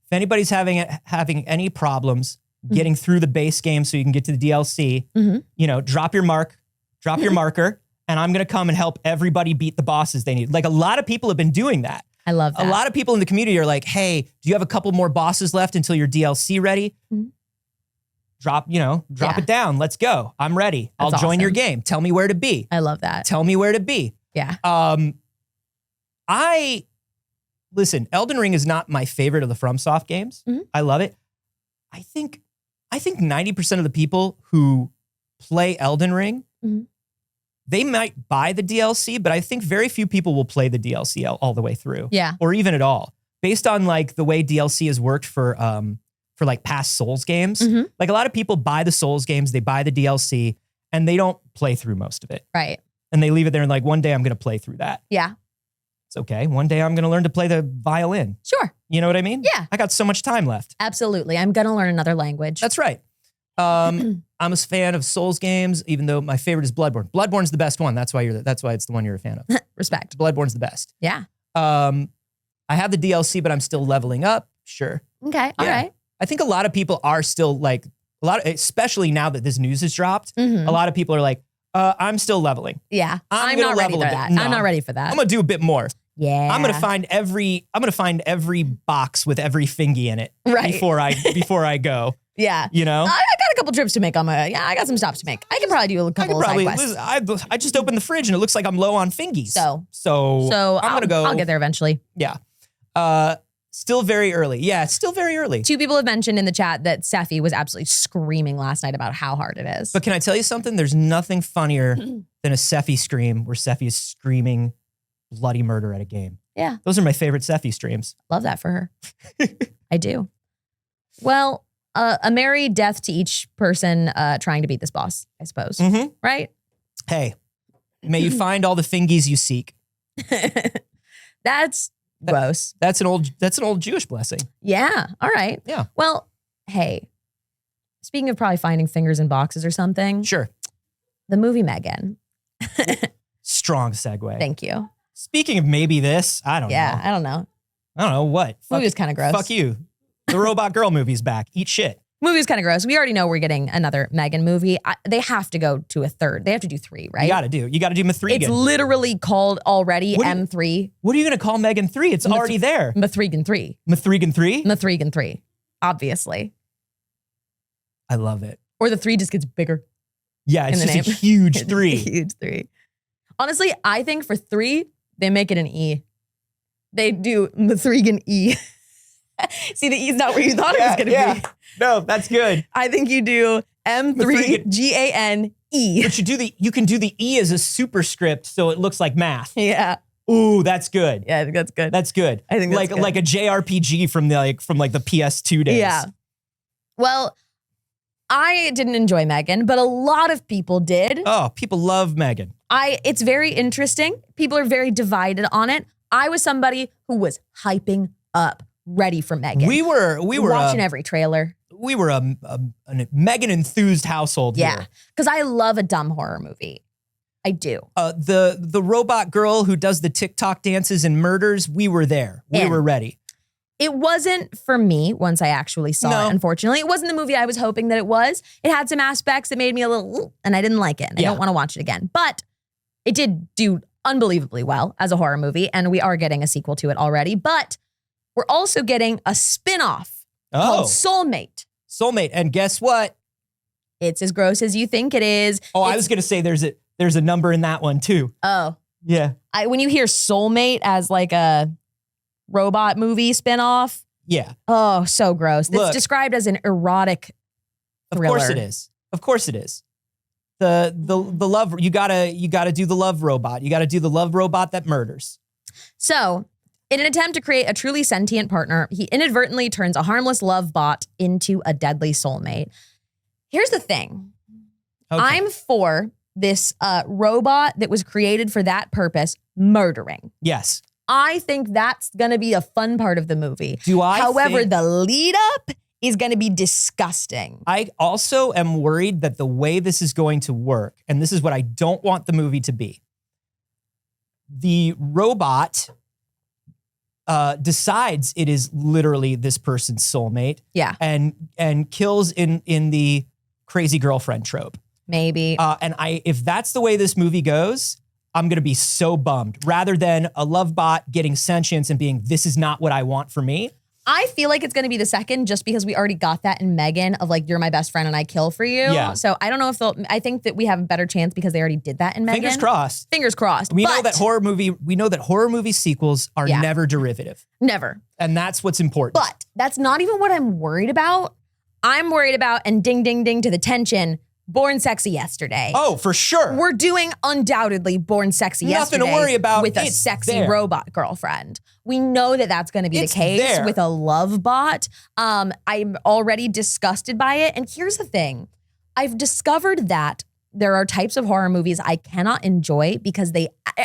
if anybody's having any problems getting through the base game so you can get to the DLC, drop your marker, and I'm going to come and help everybody beat the bosses they need. Like a lot of people have been doing that. I love that. A lot of people in the community are like, hey, do you have a couple more bosses left until your DLC ready? Drop it down. Let's go. I'm ready. I'll join your game. Tell me where to be. I love that. Tell me where to be. Yeah. Listen, Elden Ring is not my favorite of the FromSoft games. I love it. I think 90% of the people who play Elden Ring, they might buy the DLC, but I think very few people will play the DLC all the way through. Yeah. Or even at all. Based on like the way DLC has worked for like past Souls games. Like a lot of people buy the Souls games, they buy the DLC, and they don't play through most of it. Right. And they leave it there and like, one day I'm going to play through that. Yeah. It's okay. One day I'm going to learn to play the violin. Sure. You know what I mean? Yeah. I got so much time left. Absolutely. I'm going to learn another language. That's right. I'm a fan of Souls games, even though my favorite is Bloodborne. Bloodborne's the best one. That's why it's the one you're a fan of. Respect. Bloodborne's the best. Yeah. I have the DLC, but I'm still leveling up. Sure. Okay. All right. I think a lot of people are still like, especially now that this news has dropped, a lot of people are like, I'm still leveling. Yeah. I'm not ready level for a bit. that. No. I'm not ready for that. I'm going to do a bit more. Yeah. I'm going to find every box with every fingy in it before I go. Yeah. You know? I got a couple trips to make I got some stops to make. I can probably do a couple side quests. I just opened the fridge and it looks like I'm low on fingies. So I'm going to go. I'll get there eventually. Yeah. Still very early. Yeah, it's still very early. 2 people have mentioned in the chat that Sephi was absolutely screaming last night about how hard it is. But can I tell you something? There's nothing funnier than a Sephi scream where Sephi is screaming bloody murder at a game. Yeah. Those are my favorite Sephi streams. Love that for her. I do. Well, a merry death to each person trying to beat this boss, I suppose. Right? Hey, may you find all the fingies you seek. That's gross. That's an old Jewish blessing. Yeah. All right. Yeah. Well, hey, speaking of probably finding fingers in boxes or something. Sure. The movie Megan. Strong segue. Thank you. Speaking of maybe this, I don't know. Yeah, I don't know. I don't know what. Movie was kind of gross. Fuck you. The Robot Girl movie's back. Eat shit. Movie was kind of gross. We already know we're getting another Megan movie. They have to go to a third. They have to do 3, right? You got to do Mithrigan. It's literally called already M3. What are you going to call Megan 3? It's already there. Mithrigan 3. Mithrigan 3? Mithrigan 3. Obviously. I love it. Or the 3 just gets bigger. Yeah, it's just a huge 3. Huge 3. Honestly, I think for 3, they make it an E. They do Mithrigan E. See, the E's not where you thought it was going to be. No, that's good. I think you do M3GANE. But you can do the E as a superscript so it looks like math. Yeah. Ooh, that's good. Yeah, I think that's good. That's good. I think that's good. Like a JRPG from the PS2 days. Yeah. Well, I didn't enjoy Megan, but a lot of people did. Oh, people love Megan. It's very interesting. People are very divided on it. I was somebody who was hyping up, ready for Megan. We were watching every trailer. We were a Megan enthused household. Yeah, here. because I love a dumb horror movie. I do. The robot girl who does the TikTok dances and murders, we were there. We were ready. It wasn't for me once I actually saw it, unfortunately. It wasn't the movie I was hoping that it was. It had some aspects that made me a little, and I didn't like it. I don't want to watch it again. But it did do unbelievably well as a horror movie, and we are getting a sequel to it already. But we're also getting a spin-off called Soulmate. Soulmate. And guess what? It's as gross as you think it is. Oh, I was going to say there's a number in that one too. Oh. Yeah. When you hear Soulmate as like a robot movie spinoff. Yeah. Oh, so gross. Look, it's described as an erotic thriller. Of course it is. Of course it is. The love, you gotta do the love robot. You gotta do the love robot that murders. So, in an attempt to create a truly sentient partner, he inadvertently turns a harmless love bot into a deadly soulmate. Here's the thing. Okay. I'm for this robot that was created for that purpose murdering. Yes. I think that's going to be a fun part of the movie. However, the lead up is going to be disgusting. I also am worried that the way this is going to work, and this is what I don't want the movie to be, the robot decides it is literally this person's soulmate. Yeah. And kills in the crazy girlfriend trope. Maybe. If that's the way this movie goes, I'm going to be so bummed rather than a love bot getting sentience and being, this is not what I want for me. I feel like it's going to be the second just because we already got that in Megan of like, you're my best friend and I kill for you. Yeah. So I don't know if I think that we have a better chance because they already did that in Megan. Fingers crossed. Fingers crossed. We know that horror movie sequels are never derivative. Never. And that's what's important. But that's not even what I'm worried about. I'm worried about, and ding, ding, ding to the tension, Born Sexy Yesterday. Oh, for sure. We're doing undecidedly Born Sexy Yesterday. Nothing to worry about. With a sexy robot girlfriend. We know that that's going to be the case with a love bot. I'm already disgusted by it. And here's the thing. I've discovered that there are types of horror movies I cannot enjoy because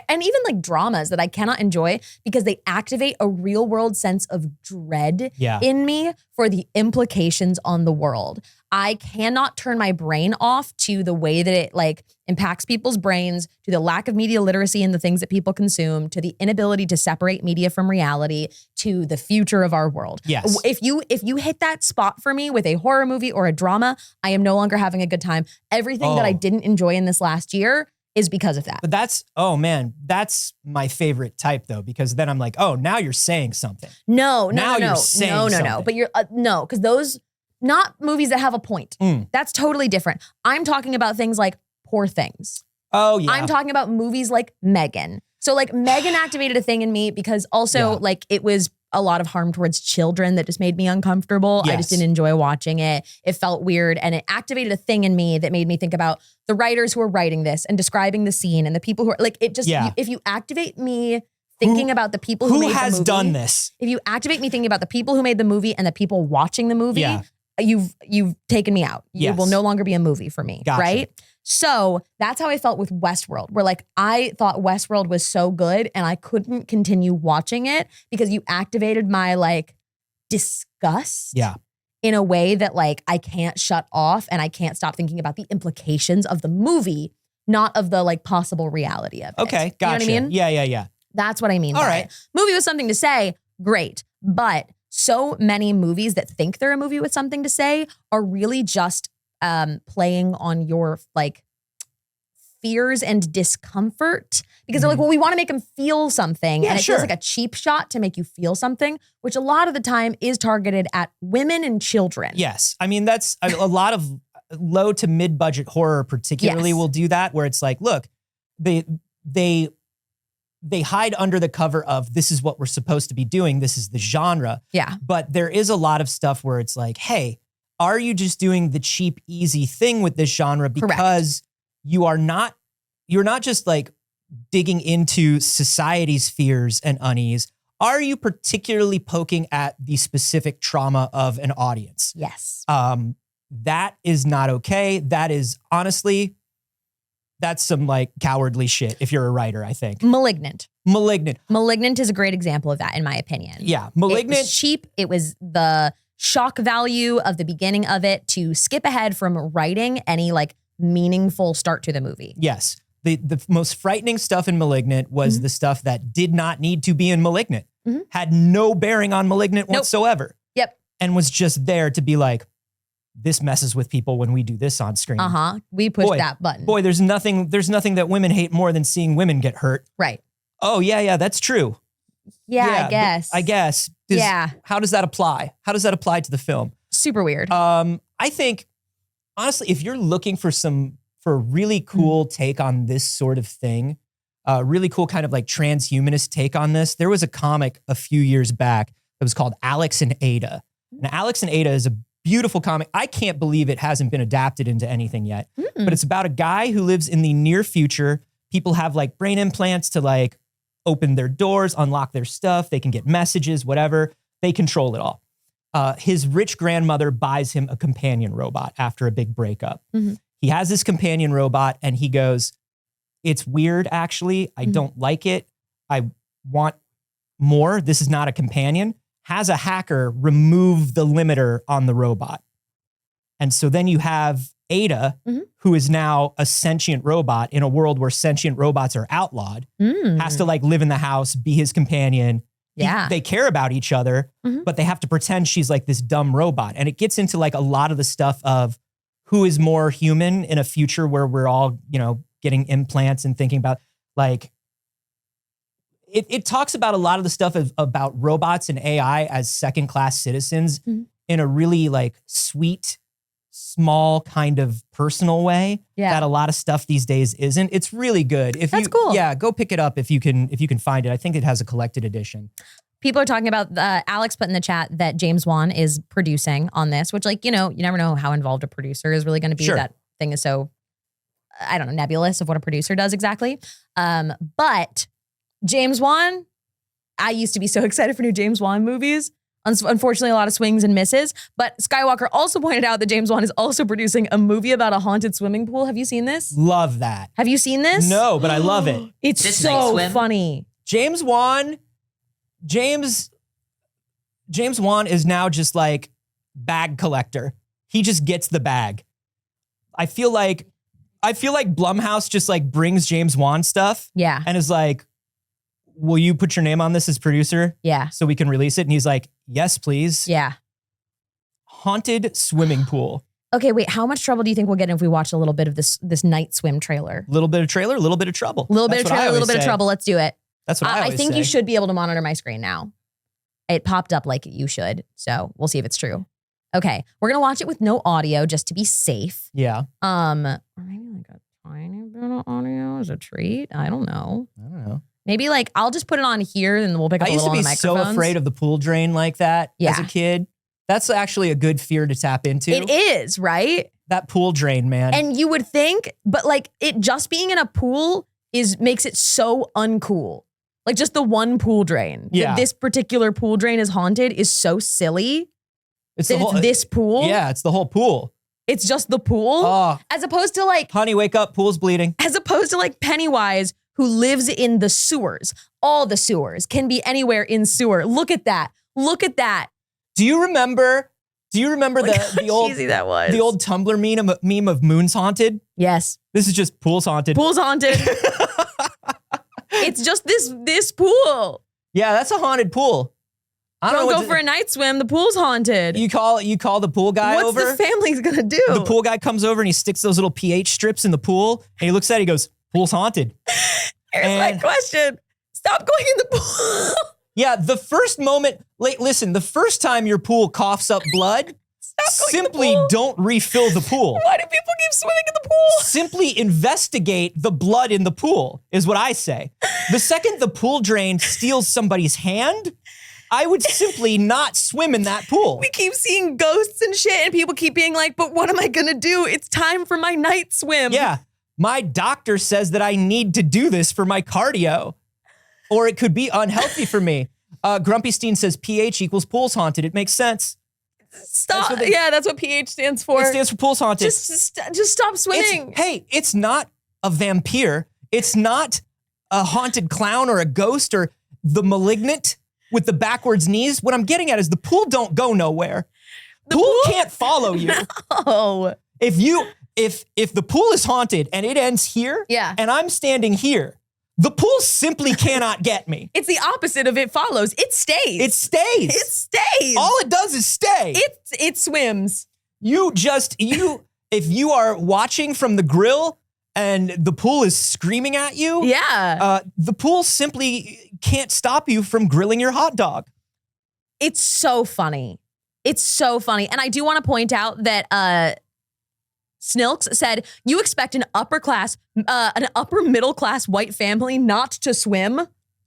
and even like dramas that I cannot enjoy because they activate a real world sense of dread in me for the implications on the world. I cannot turn my brain off to the way that it like impacts people's brains, to the lack of media literacy in the things that people consume, to the inability to separate media from reality, to the future of our world. Yes. If you hit that spot for me with a horror movie or a drama, I am no longer having a good time. Everything that I didn't enjoy in this last year is because of that. But that's my favorite type though, because then I'm like, oh, now you're saying something. No. You're saying something. But you're no, because those not movies that have a point. That's totally different. I'm talking about things like Poor Things. Oh yeah. I'm talking about movies like Megan. So like Megan activated a thing in me because also like it was a lot of harm towards children that just made me uncomfortable. Yes. I just didn't enjoy watching it. It felt weird and it activated a thing in me that made me think about the writers who are writing this and describing the scene and the people who are like, it just, if you activate me thinking about the people who made the movie. Who has done this? If you activate me thinking about the people who made the movie and the people watching the movie, you've taken me out. You will no longer be a movie for me, right? So that's how I felt with Westworld, where like I thought Westworld was so good and I couldn't continue watching it because you activated my like disgust in a way that like I can't shut off and I can't stop thinking about the implications of the movie, not of the like possible reality of it. Okay, gotcha. You know what I mean? Yeah. That's what I mean. All right. Movie with something to say, great. But so many movies that think they're a movie with something to say are really just playing on your like fears and discomfort because they're like, well, we want to make them feel something. And it feels like a cheap shot to make you feel something, which a lot of the time is targeted at women and children. Yes. I mean, that's a lot of low to mid budget horror particularly will do that where it's like, look, they hide under the cover of this is what we're supposed to be doing. This is the genre. Yeah. But there is a lot of stuff where it's like, hey, are you just doing the cheap, easy thing with this genre because you're not just like digging into society's fears and unease. are you particularly poking at the specific trauma of an audience? Yes. That is not okay. That is honestly, that's some like cowardly shit if you're a writer, I think. Malignant. Malignant is a great example of that, in my opinion. Yeah. Malignant. It was cheap. It was the shock value of the beginning of it to skip ahead from writing any like meaningful start to the movie. Yes. The most frightening stuff in Malignant was the stuff that did not need to be in Malignant. Had no bearing on Malignant whatsoever. Yep. And was just there to be like, this messes with people when we do this on screen. We push that button. Boy, there's nothing that women hate more than seeing women get hurt. Right. Oh, yeah, that's true. Yeah, I guess. How does that apply? How does that apply to the film? Super weird. I think, honestly, if you're looking for a really cool take on this sort of thing, really cool kind of like transhumanist take on this, there was a comic a few years back that was called Alex and Ada. And Alex and Ada is a beautiful comic. I can't believe it hasn't been adapted into anything yet. But it's about a guy who lives in the near future. People have like brain implants to like open their doors, unlock their stuff. They can get messages, whatever. They control it all. His rich grandmother buys him a companion robot after a big breakup. He has this companion robot and he goes, it's weird, actually. I don't like it. I want more. This is not a companion. Has a hacker remove the limiter on the robot. And so then you have Ada, who is now a sentient robot in a world where sentient robots are outlawed, has to like live in the house, be his companion. They care about each other, but they have to pretend she's like this dumb robot. And it gets into like a lot of the stuff of who is more human in a future where we're all, getting implants and thinking about like, it talks about a lot of the stuff about robots and AI as second-class citizens in a really like sweet, small kind of personal way that a lot of stuff these days isn't. It's really good. That's cool. Yeah, go pick it up if you can find it. I think it has a collected edition. People are talking about, Alex put in the chat that James Wan is producing on this, which like, you never know how involved a producer is really going to be. Sure. That thing is so, I don't know, nebulous of what a producer does exactly. But James Wan, I used to be so excited for new James Wan movies. Unfortunately, a lot of swings and misses. But Skywalker also pointed out that James Wan is also producing a movie about a haunted swimming pool. Have you seen this? Love that. Have you seen this? No, but I love it. It's so funny. James Wan is now just like bag collector. He just gets the bag. I feel like Blumhouse just like brings James Wan stuff. Yeah. And is like, will you put your name on this as producer? Yeah. So we can release it. And he's like, yes, please. Yeah. Haunted swimming pool. Okay, wait. How much trouble do you think we'll get if we watch a little bit of this night swim trailer? Little bit of trailer, little bit of trouble. Little bit of trailer, a little bit of trouble. Let's do it. That's what I always say. I think you should be able to monitor my screen now. It popped up like you should. So we'll see if it's true. Okay. We're going to watch it with no audio just to be safe. Yeah. Or maybe like a tiny bit of audio as a treat. I don't know. Maybe like I'll just put it on here and we'll pick up a little on the microphones. I used to be so afraid of the pool drain like that as a kid. That's actually a good fear to tap into. It is, right? That pool drain, man. And you would think, but like it just being in a pool makes it so uncool. Like just the one pool drain. Yeah. This particular pool drain is haunted is so silly. It's this pool. Yeah, it's the whole pool. It's just the pool. Oh. As opposed to like, honey, wake up, pool's bleeding. As opposed to like Pennywise, who lives in the sewers. All the sewers can be anywhere in sewer. Look at that. Look at that. Do you remember the old cheesy that was. The old Tumblr meme of Moon's haunted? Yes. This is just pool's haunted. Pool's haunted. It's just this pool. Yeah, that's a haunted pool. Don't go for a night swim. The pool's haunted. You call the pool guy over. What's the family's gonna do? The pool guy comes over and he sticks those little pH strips in the pool and he looks at it, he goes, pool's haunted. Here's my question. Stop going in the pool. Yeah, the first moment, listen, the first time your pool coughs up blood, simply don't refill the pool. Why do people keep swimming in the pool? Simply investigate the blood in the pool, is what I say. The second the pool drain steals somebody's hand, I would simply not swim in that pool. We keep seeing ghosts and shit, and people keep being like, but what am I gonna do? It's time for my night swim. Yeah, my doctor says that I need to do this for my cardio, or it could be unhealthy for me. Grumpy Steen says pH equals pools haunted. It makes sense. Stop. That's what pH stands for. It stands for pools haunted. Just stop swimming. It's not a vampire. It's not a haunted clown or a ghost or the malignant with the backwards knees. What I'm getting at is the pool don't go nowhere. Pool can't follow you. No. If the pool is haunted and it ends here, and I'm standing here, the pool simply cannot get me. It's the opposite of it follows. It stays. It stays. It stays. All it does is stay. It swims. If you are watching from the grill and the pool is screaming at you, the pool simply can't stop you from grilling your hot dog. It's so funny. It's so funny. And I do want to point out that Snilks said, you expect an upper middle class white family not to swim?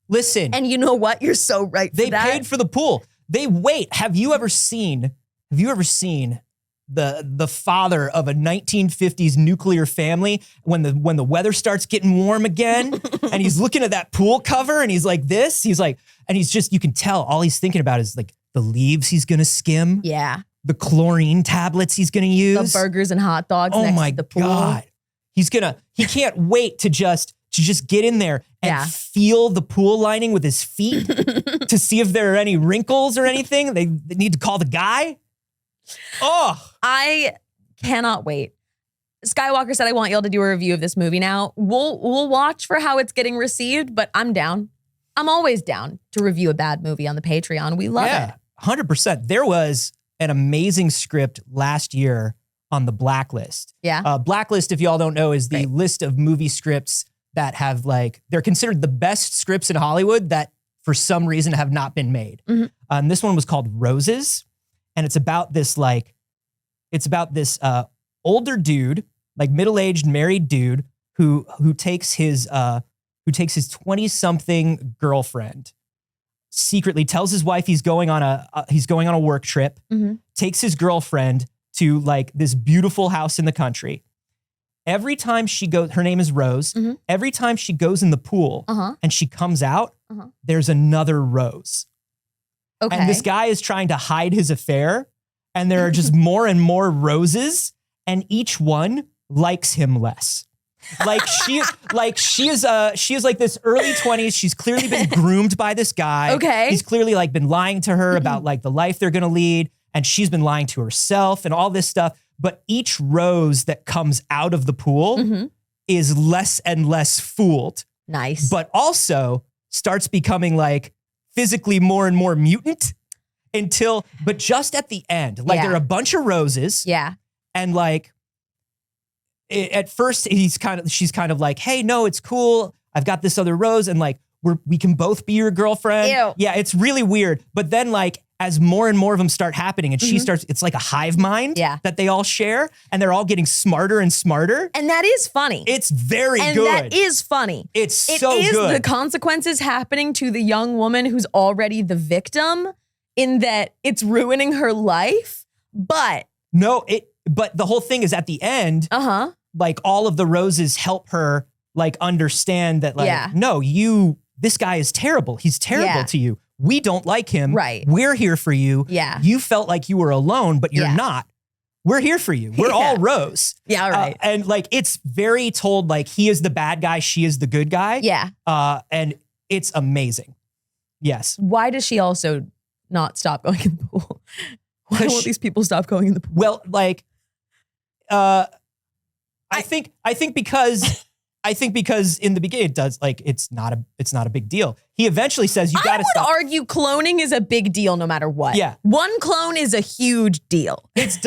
Listen. And you know what? You're so right for They that. paid for the pool. They wait. Have you ever seen the father of a 1950s nuclear family when the weather starts getting warm again and he's looking at that pool cover and he's like this? He's like, and he's just, you can tell all he's thinking about is like the leaves he's gonna skim. Yeah. The chlorine tablets he's gonna use. The burgers and hot dogs next to the pool. Oh my God. He can't wait to just get in there and feel the pool lining with his feet to see if there are any wrinkles or anything. They need to call the guy. Oh. I cannot wait. Skywalker said, I want y'all to do a review of this movie now. We'll watch for how it's getting received, but I'm down. I'm always down to review a bad movie on the Patreon. We love it. 100%. There was an amazing script last year on the Blacklist. Yeah. Blacklist, if y'all don't know, is the list of movie scripts that have they're considered the best scripts in Hollywood that for some reason have not been made. And this one was called Roses. And it's about this older dude, like middle-aged married dude who takes his 20-something girlfriend, secretly tells his wife he's going on a work trip, takes his girlfriend to like this beautiful house in the country. Every time she goes, her name is Rose. Every time she goes in the pool and she comes out, there's another Rose. Okay. And this guy is trying to hide his affair, and there are just more and more Roses, and each one likes him less. She is like this early 20s. She's clearly been groomed by this guy. Okay. He's clearly like been lying to her about like the life they're gonna lead, and she's been lying to herself and all this stuff. But each Rose that comes out of the pool is less and less fooled. Nice. But also starts becoming like physically more and more mutant but just at the end, like there are a bunch of Roses. Yeah. And like, at first she's kind of like, hey, no, it's cool. I've got this other Rose and like, we can both be your girlfriend. Ew. Yeah, it's really weird. But then like, as more and more of them start happening and she starts, it's like a hive mind that they all share and they're all getting smarter and smarter. And that is funny. It's very good. And that is funny. It's so good. It is the consequences happening to the young woman who's already the victim in that it's ruining her life. But but the whole thing is at the end, like all of the Roses help her like understand that like, no, this guy is terrible. He's terrible to you. We don't like him. Right. We're here for you. Yeah. You felt like you were alone, but you're not. We're here for you. We're all Rose. Yeah, right. And like, it's very told like he is the bad guy, she is the good guy. Yeah. And it's amazing. Yes. Why does she also not stop going in the pool? Why won't these people stop going in the pool? Well, like, I think because in the beginning it does like it's not a big deal. He eventually says you got to stop. I would argue cloning is a big deal no matter what. Yeah. One clone is a huge deal. It's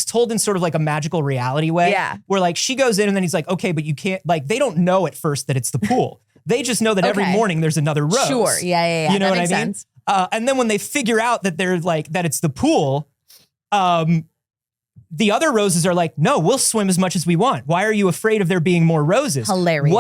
told in sort of like a magical reality way. Yeah. Where like she goes in and then he's like, okay, but you can't, like they don't know at first that it's the pool. They just know that every morning there's another Rose. Sure. Yeah. You know that what makes I mean? sense. And then when they figure out that they're like, that it's the pool, the other Roses are like, no, we'll swim as much as we want. Why are you afraid of there being more Roses? Hilarious.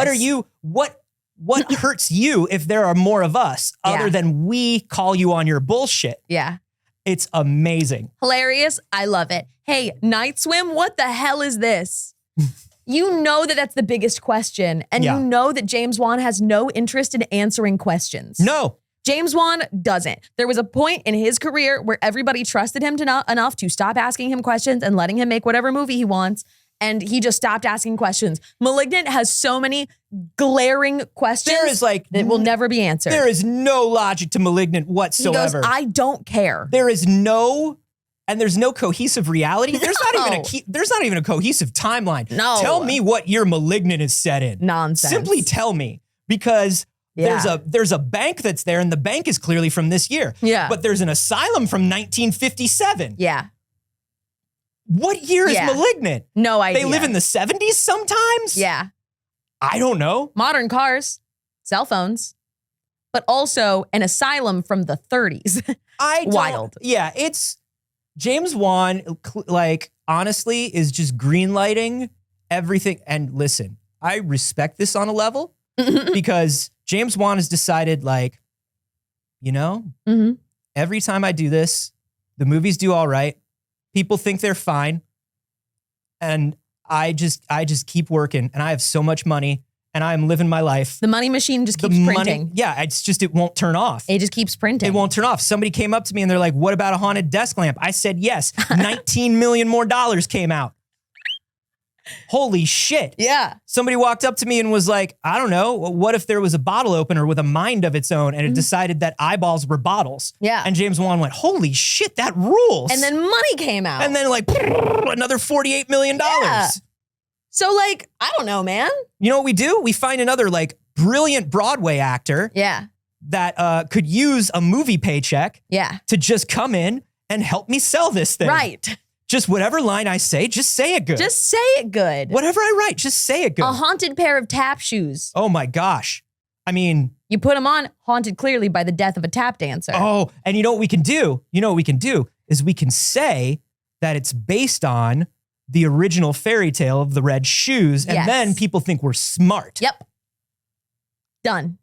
What hurts you if there are more of us other than we call you on your bullshit? Yeah. It's amazing. Hilarious. I love it. Hey, Night Swim, what the hell is this? You know that that's the biggest question. And you know that James Wan has no interest in answering questions. No. James Wan doesn't. There was a point in his career where everybody trusted him enough to stop asking him questions and letting him make whatever movie he wants. And he just stopped asking questions. Malignant has so many glaring questions that will never be answered. There is no logic to Malignant whatsoever. He goes, I don't care. There's no cohesive reality. There's not even a cohesive timeline. No. Tell me what year Malignant is set in. Nonsense. Simply tell me, because there's a bank that's there, and the bank is clearly from this year. Yeah. But there's an asylum from 1957. Yeah. What year is Malignant? No idea. They live in the 70s sometimes? Yeah. I don't know. Modern cars, cell phones, but also an asylum from the 30s. Wild. Yeah, it's James Wan, like, honestly, is just greenlighting everything. And listen, I respect this on a level because James Wan has decided, like, every time I do this, the movies do all right. People think they're fine. And I just keep working, and I have so much money, and I'm living my life. The money machine just keeps printing. It won't turn off. It just keeps printing. It won't turn off. Somebody came up to me and they're like, what about a haunted desk lamp? I said, yes. $19 million more came out. Holy shit. Yeah. Somebody walked up to me and was like, I don't know, what if there was a bottle opener with a mind of its own and it decided that eyeballs were bottles? Yeah. And James Wan went, holy shit, that rules. And then money came out. And then like another $48 million. Yeah. So like, I don't know, man. You know what we do? We find another like brilliant Broadway actor that could use a movie paycheck to just come in and help me sell this thing. Right. Just whatever line I say, just say it good. Just say it good. Whatever I write, just say it good. A haunted pair of tap shoes. Oh my gosh. I mean. You put them on, haunted clearly by the death of a tap dancer. Oh, and you know what we can do? You know what we can do is we can say that it's based on the original fairy tale of the red shoes. And then people think we're smart. Yep. Done.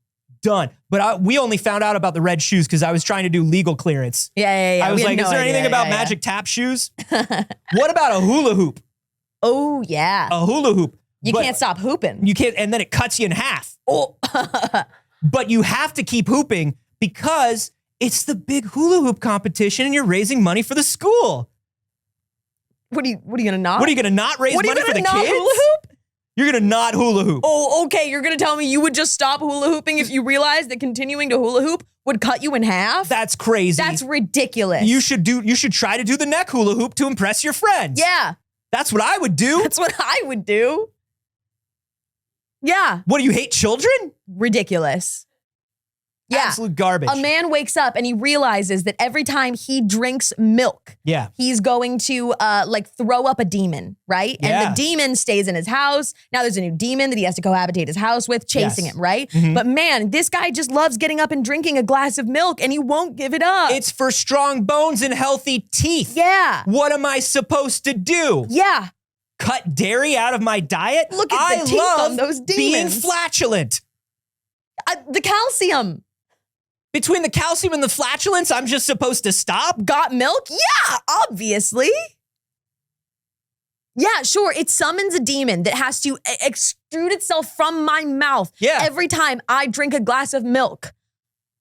But we only found out about the red shoes because I was trying to do legal clearance. Yeah. I was like, is there anything about magic tap shoes? What about a hula hoop? Oh, yeah. A hula hoop. You can't stop hooping. You can't, and then it cuts you in half. Oh. But you have to keep hooping because it's the big hula hoop competition and you're raising money for the school. What are you gonna not? What are you gonna not raise money for the kids? Hula hoop? You're gonna not hula hoop. Oh, okay. You're gonna tell me you would just stop hula hooping if you realized that continuing to hula hoop would cut you in half? That's crazy. That's ridiculous. You should try to do the neck hula hoop to impress your friends. Yeah. That's what I would do. That's what I would do. Yeah. What, do you hate children? Ridiculous. Yeah. Absolute garbage. A man wakes up and he realizes that every time he drinks milk, he's going to like throw up a demon, right? Yeah. And the demon stays in his house. Now there's a new demon that he has to cohabitate his house with, chasing him, right? Mm-hmm. But man, this guy just loves getting up and drinking a glass of milk and he won't give it up. It's for strong bones and healthy teeth. Yeah. What am I supposed to do? Yeah. Cut dairy out of my diet? Look at the teeth on those demons. Being flatulent. The calcium. Between the calcium and the flatulence, I'm just supposed to stop? Got milk? Yeah, obviously. Yeah, sure. It summons a demon that has to extrude itself from my mouth every time I drink a glass of milk.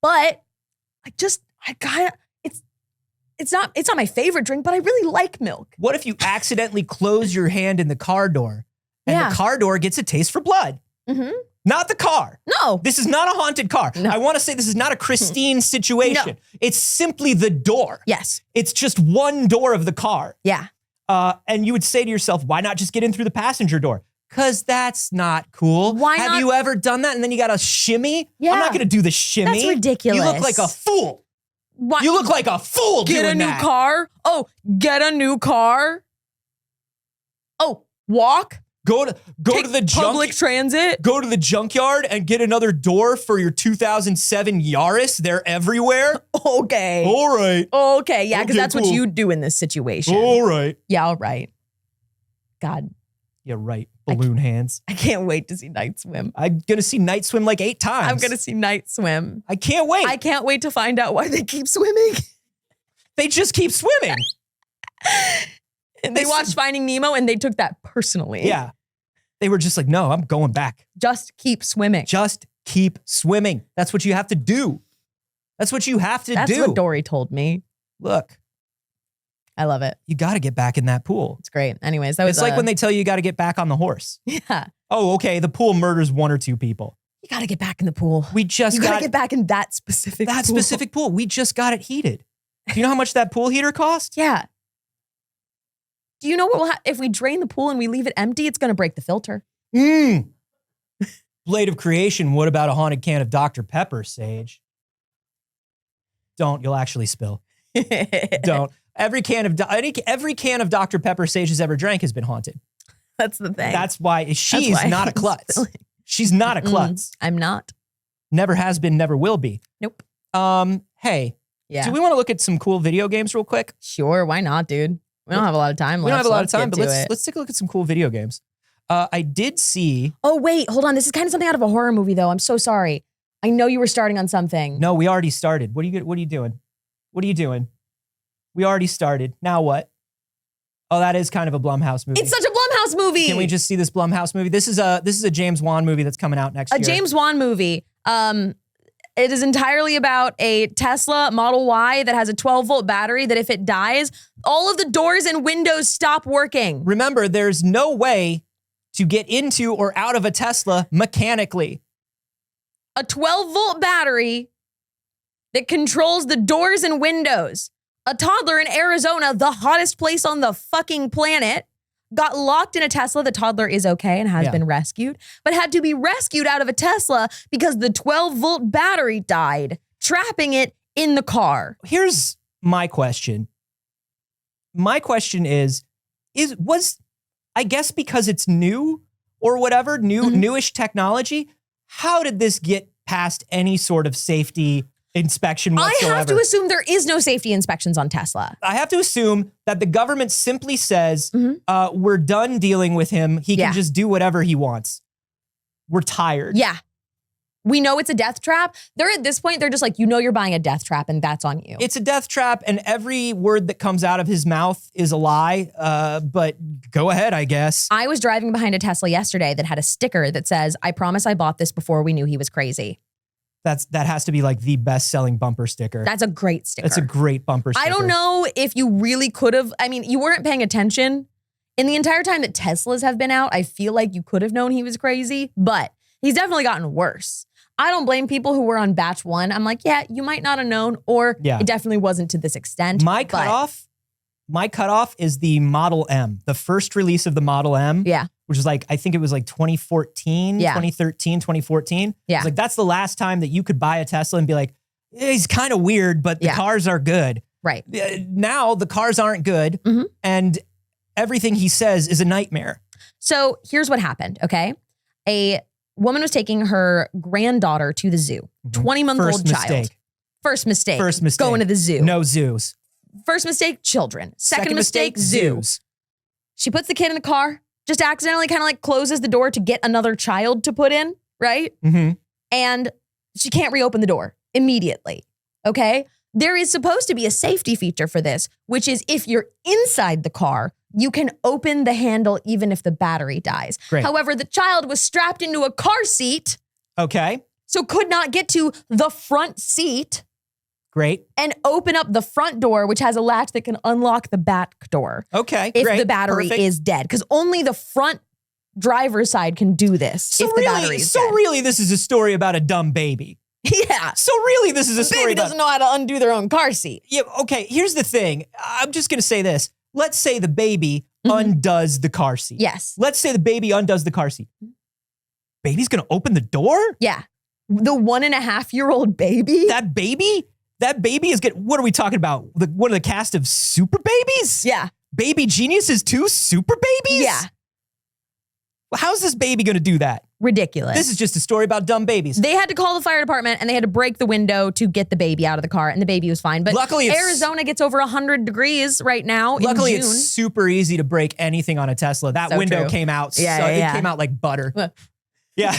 But it's not my favorite drink, but I really like milk. What if you accidentally close your hand in the car door and the car door gets a taste for blood? Mm-hmm. Not the car. No. This is not a haunted car. No. I want to say this is not a Christine situation. No. It's simply the door. Yes. It's just one door of the car. Yeah. And you would say to yourself, why not just get in through the passenger door? Because that's not cool. Why Have not? you ever done that? And then you got to shimmy? Yeah. I'm not going to do the shimmy. That's ridiculous. You look like a fool. Why? You look like a fool Get doing a new that. car? Oh, get a new car? Oh, walk? Go to the public transit. Go to the junkyard and get another door for your 2007 Yaris. They're everywhere. Okay. All right. Okay, yeah, because Okay, that's what cool. you do in this situation. All right. Yeah, all right. God, Yeah, right. Balloon hands. I can't wait to see Night Swim. I'm going to see Night Swim like 8 times. I'm going to see Night Swim. I can't wait. I can't wait to find out why they keep swimming. They just keep swimming. And they watched Finding Nemo and they took that personally. Yeah. They were just like, no, I'm going back. Just keep swimming. Just keep swimming. That's what you have to do. That's what you have to do. That's what Dory told me. Look, I love it. you got to get back in that pool. It's great. Anyways, that was It's like when they tell you got to get back on the horse. Yeah. Oh, okay. The pool murders 1 or 2 people. You got to get back in the pool. We just You got to get back in that specific pool. We just got it heated. Do you know how much that pool heater cost? Yeah. Do you know what will happen if we drain the pool and we leave it empty? It's going to break the filter. Blade of creation. What about a haunted can of Dr. Pepper, Saige? Don't. You'll actually spill. Don't. Every can of Dr. Pepper Saige has ever drank has been haunted. That's the thing. That's why she's not a klutz. She's not a klutz. I'm not. Never has been, never will be. Nope. Hey, Yeah. do we want to look at some cool video games real quick? Sure. Why not, dude? We don't have a lot of time. We don't have a lot of time, but let's let's take a look at some cool video games. I did see. Oh, wait. Hold on. This is kind of something out of a horror movie, though. I'm so sorry. I know you were starting on something. No, we already started. What are you doing? What are you doing? We already started. Now what? Oh, that is kind of a Blumhouse movie. It's such a Blumhouse movie. Can we just see this Blumhouse movie? This is a James Wan movie that's coming out next year. A James Wan movie. It is entirely about a Tesla Model Y that has a 12-volt battery that if it dies, all of the doors and windows stop working. Remember, there's no way to get into or out of a Tesla mechanically. A 12-volt battery that controls the doors and windows. A toddler in Arizona, the hottest place on the fucking planet, got locked in a Tesla. The toddler is okay and has been rescued, but had to be rescued out of a Tesla because the 12-volt battery died, trapping it in the car. Here's my question. My question was I guess because it's new or whatever, newish technology, how did this get past any sort of safety inspection whatsoever? I have to assume there is no safety inspections on Tesla. I have to assume that the government simply says, we're done dealing with him. He can just do whatever he wants. We're tired. Yeah. We know it's a death trap. They're at this point, they're just like, you know you're buying a death trap and that's on you. It's a death trap and every word that comes out of his mouth is a lie. But go ahead, I guess. I was driving behind a Tesla yesterday that had a sticker that says, I promise I bought this before we knew he was crazy. That has to be like the best-selling bumper sticker. That's a great sticker. That's a great bumper sticker. I don't know if you really could have. I mean, you weren't paying attention. In the entire time that Teslas have been out, I feel like you could have known he was crazy, but he's definitely gotten worse. I don't blame people who were on batch 1. I'm like, yeah, you might not have known, or it definitely wasn't to this extent. My cutoff is the Model M, the first release of the Model M. Yeah. Which is like, I think it was like 2014, 2013, 2014. Yeah. It's like, that's the last time that you could buy a Tesla and be like, he's kind of weird, but the cars are good. Right. Now the cars aren't good and everything he says is a nightmare. So here's what happened, okay? A woman was taking her granddaughter to the zoo, 20-month-old child. First mistake. Going to the zoo. No zoos. First mistake, children. Second mistake, zoos. She puts the kid in the car, just accidentally kind of like closes the door to get another child to put in, right? And she can't reopen the door immediately, okay? There is supposed to be a safety feature for this, which is if you're inside the car, you can open the handle even if the battery dies. Great. However, the child was strapped into a car seat. Okay. So could not get to the front seat. Great. And open up the front door, which has a latch that can unlock the back door. Okay, if great. the battery is dead. Because only the front driver's side can do this if the battery is dead. Really, this is a story about a dumb baby. Yeah. So really, this is a story baby about... doesn't know how to undo their own car seat. Yeah, okay, here's the thing. I'm just going to say this. Let's say the baby undoes the car seat. Yes. Let's say the baby undoes the car seat. Baby's going to open the door? Yeah. The 1.5-year-old baby? That baby is what are we talking about? One of the cast of Super Babies? Yeah. Baby Geniuses 2 Super Babies? Yeah. Well, how's this baby going to do that? Ridiculous. This is just a story about dumb babies. They had to call the fire department and they had to break the window to get the baby out of the car, and the baby was fine. But luckily, Arizona gets over 100 degrees right now. Luckily, in June. it's super easy to break anything on a Tesla. That window came out. It came out like butter. Yeah.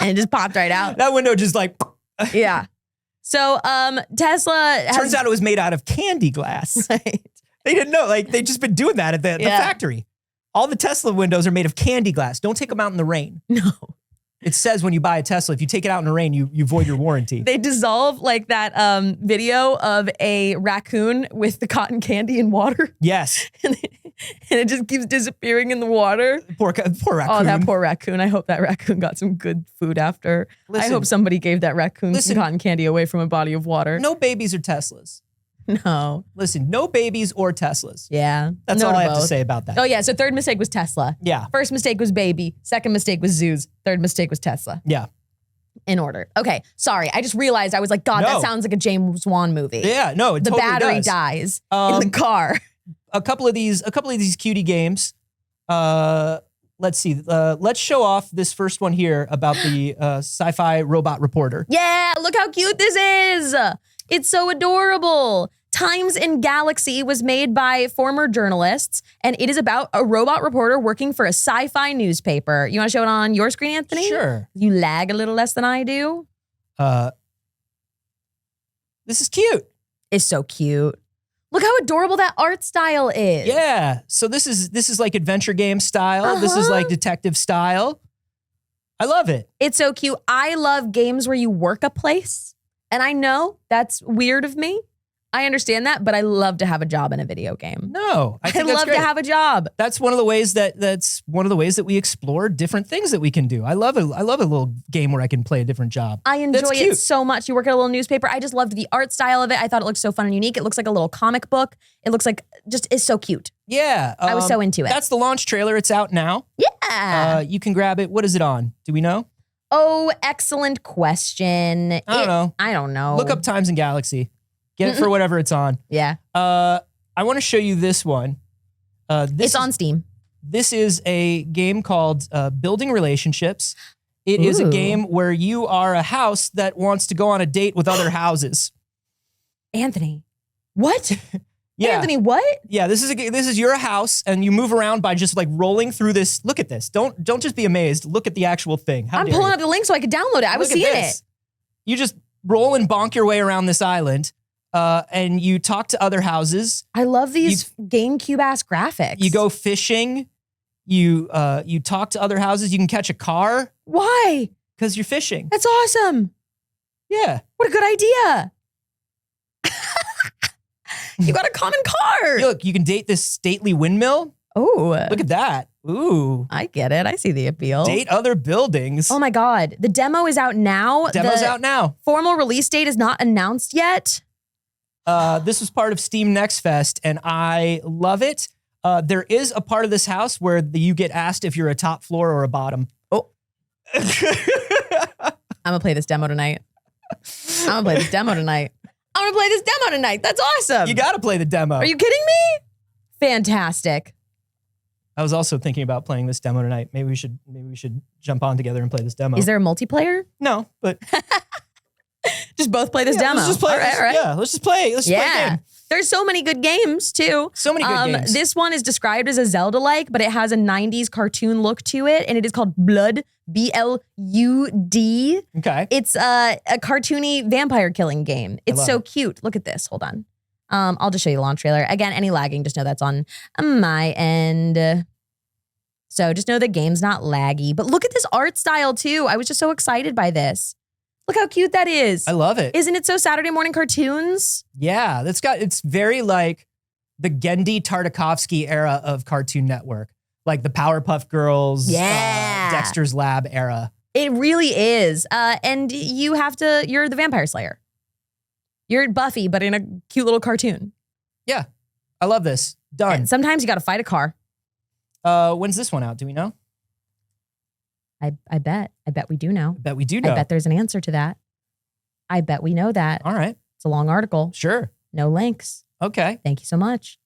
And it just popped right out. That window just like. Yeah. So Tesla turns out it was made out of candy glass. Right. They didn't know. Like, they'd just been doing that at the factory. All the Tesla windows are made of candy glass. Don't take them out in the rain. No. It says when you buy a Tesla, if you take it out in the rain, you void your warranty. They dissolve like that video of a raccoon with the cotton candy in water. Yes. And it just keeps disappearing in the water. Poor raccoon. Oh, that poor raccoon. I hope that raccoon got some good food after. Listen, I hope somebody gave that raccoon some cotton candy away from a body of water. No babies or Teslas. No. Listen, no babies or Teslas. Yeah. That's no all I have both. to say about that. Oh, yeah. So third mistake was Tesla. Yeah. First mistake was baby. Second mistake was zoos. Third mistake was Tesla. Yeah. In order. Okay. Sorry. I just realized I was like, God, that sounds like a James Wan movie. Yeah. No, it The totally battery does. dies in the car. A couple of these cutie games. Let's see. Let's show off this first one here about the sci-fi robot reporter. Yeah. Look how cute this is. It's so adorable. Times in Galaxy was made by former journalists, and it is about a robot reporter working for a sci-fi newspaper. You want to show it on your screen, Anthony? Sure. You lag a little less than I do. This is cute. It's so cute. Look how adorable that art style is. Yeah. So this is like adventure game style. This is like detective style. I love it. It's so cute. I love games where you work a place, and I know that's weird of me. I understand that, but I love to have a job in a video game. No, I think love that's great. to have a job. That's one of the ways that's one of the ways that we explore different things that we can do. I love a little game where I can play a different job. I enjoy That's it cute. so much. You work at a little newspaper. I just loved the art style of it. I thought it looked so fun and unique. It looks like a little comic book. It looks like it's so cute. Yeah. I was so into it. That's the launch trailer. It's out now. Yeah. You can grab it. What is it on? Do we know? Oh, excellent question. I don't know. I don't know. Look up Times in Galaxy. Get it for whatever it's on. Yeah. I want to show you this one. It's on Steam. This is a game called Building Relationships. It is a game where you are a house that wants to go on a date with other houses. Anthony. What? Yeah. Anthony, what? Yeah, this is your house, and you move around by just like rolling through this. Look at this. Don't just be amazed. Look at the actual thing. I'm pulling up the link so I could download it. I was seeing it. You just roll and bonk your way around this island, and you talk to other houses. I love these GameCube-ass graphics. You go fishing. You talk to other houses. You can catch a car. Why? Because you're fishing. That's awesome. Yeah. What a good idea. You got a common car. Look, you can date this stately windmill. Oh. Look at that. Ooh. I get it. I see the appeal. Date other buildings. Oh my God. The demo is out now. Demo's out now. Formal release date is not announced yet. This was part of Steam Next Fest, and I love it. There is a part of this house where you get asked if you're a top floor or a bottom. Oh. I'm going to play this demo tonight. I'm going to play this demo tonight. That's awesome. You got to play the demo. Are you kidding me? Fantastic. I was also thinking about playing this demo tonight. Maybe we should jump on together and play this demo. Is there a multiplayer? No, but just both play this demo. Let's just play. All right. Yeah, let's just play. Let's just play a game. There's so many good games too. So many good games. This one is described as a Zelda-like, but it has a 90s cartoon look to it, and it is called Blood, B-L-U-D. Okay. It's a cartoony vampire killing game. It's so cute. Look at this. Hold on. I'll just show you the launch trailer. Again, any lagging, just know that's on my end. So just know the game's not laggy. But look at this art style too. I was just so excited by this. Look how cute that is. I love it. Isn't it so Saturday morning cartoons? Yeah, it's very like the Gendy Tartakovsky era of Cartoon Network. Like the Powerpuff Girls, Dexter's Lab era. It really is. And you're the vampire slayer. You're Buffy, but in a cute little cartoon. Yeah, I love this. Done. And sometimes you got to fight a car. When's this one out? Do we know? I bet we do know. I bet we do know. I bet there's an answer to that. I bet we know that. All right. It's a long article. Sure. No links. Okay. Thank you so much.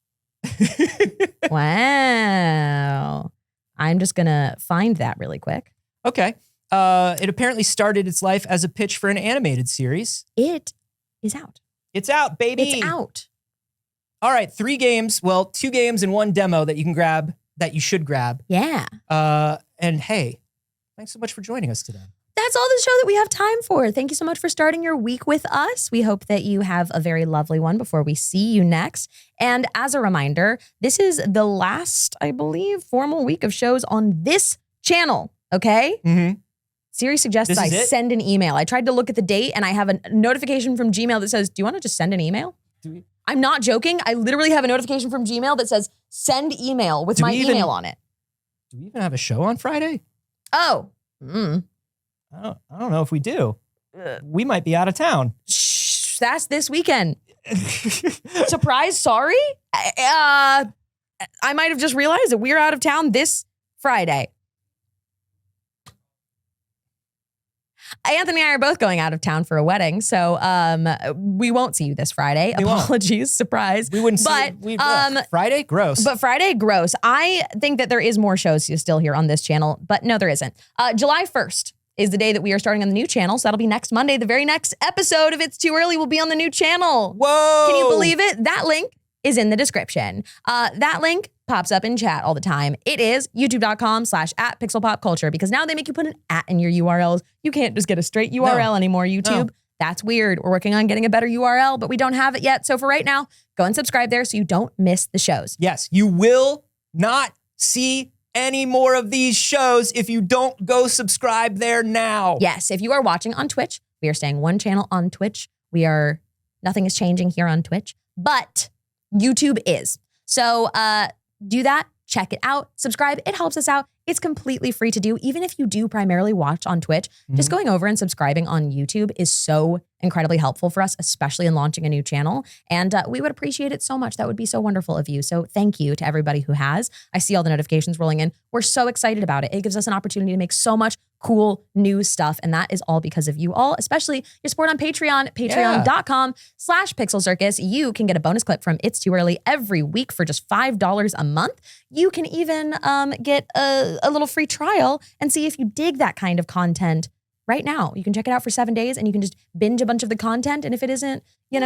Wow. I'm just going to find that really quick. Okay. It apparently started its life as a pitch for an animated series. It is out. It's out, baby. It's out. All right. 3 games. Well, 2 games and 1 demo that you can grab, that you should grab. Yeah. And hey, thanks so much for joining us today. That's that's all the show that we have time for. Thank you so much for starting your week with us. We hope that you have a very lovely one before we see you next. And as a reminder, this is the last, I believe, formal week of shows on this channel, okay? Mm-hmm. Siri suggests I send an email. I tried to look at the date and I have a notification from Gmail that says, do you want to just send an email? I'm not joking. I literally have a notification from Gmail that says, send email with my email on it. Do we even have a show on Friday? Oh. I don't know if we do. We might be out of town. Shh, that's this weekend. Surprise, sorry? I might have just realized that we're out of town this Friday. Anthony and I are both going out of town for a wedding, so we won't see you this Friday. Apologies, surprise. We wouldn't see you. Friday? Gross. But Friday, gross. I think that there is more shows still here on this channel, but no, there isn't. July 1st is the day that we are starting on the new channel, so that'll be next Monday. The very next episode of It's Too Early will be on the new channel. Whoa! Can you believe it? That link is in the description. That link pops up in chat all the time. It is youtube.com/@pixelpopculture because now they make you put an @ in your URLs. You can't just get a straight URL anymore, YouTube. No. That's weird. We're working on getting a better URL, but we don't have it yet. So for right now, go and subscribe there so you don't miss the shows. Yes, you will not see any more of these shows if you don't go subscribe there now. Yes, if you are watching on Twitch, we are staying one channel on Twitch. Nothing is changing here on Twitch, but YouTube is. So do that, check it out, subscribe. It helps us out. It's completely free to do. Even if you do primarily watch on Twitch, just going over and subscribing on YouTube is so incredibly helpful for us, especially in launching a new channel. And we would appreciate it so much. That would be so wonderful of you. So thank you to everybody who has. I see all the notifications rolling in. We're so excited about it. It gives us an opportunity to make so much cool new stuff. And that is all because of you all, especially your support on Patreon, patreon.com/pixelcircus. You can get a bonus clip from It's Too Early every week for just $5 a month. You can even get a little free trial and see if you dig that kind of content right now. You can check it out for 7 days and you can just binge a bunch of the content. And if it isn't,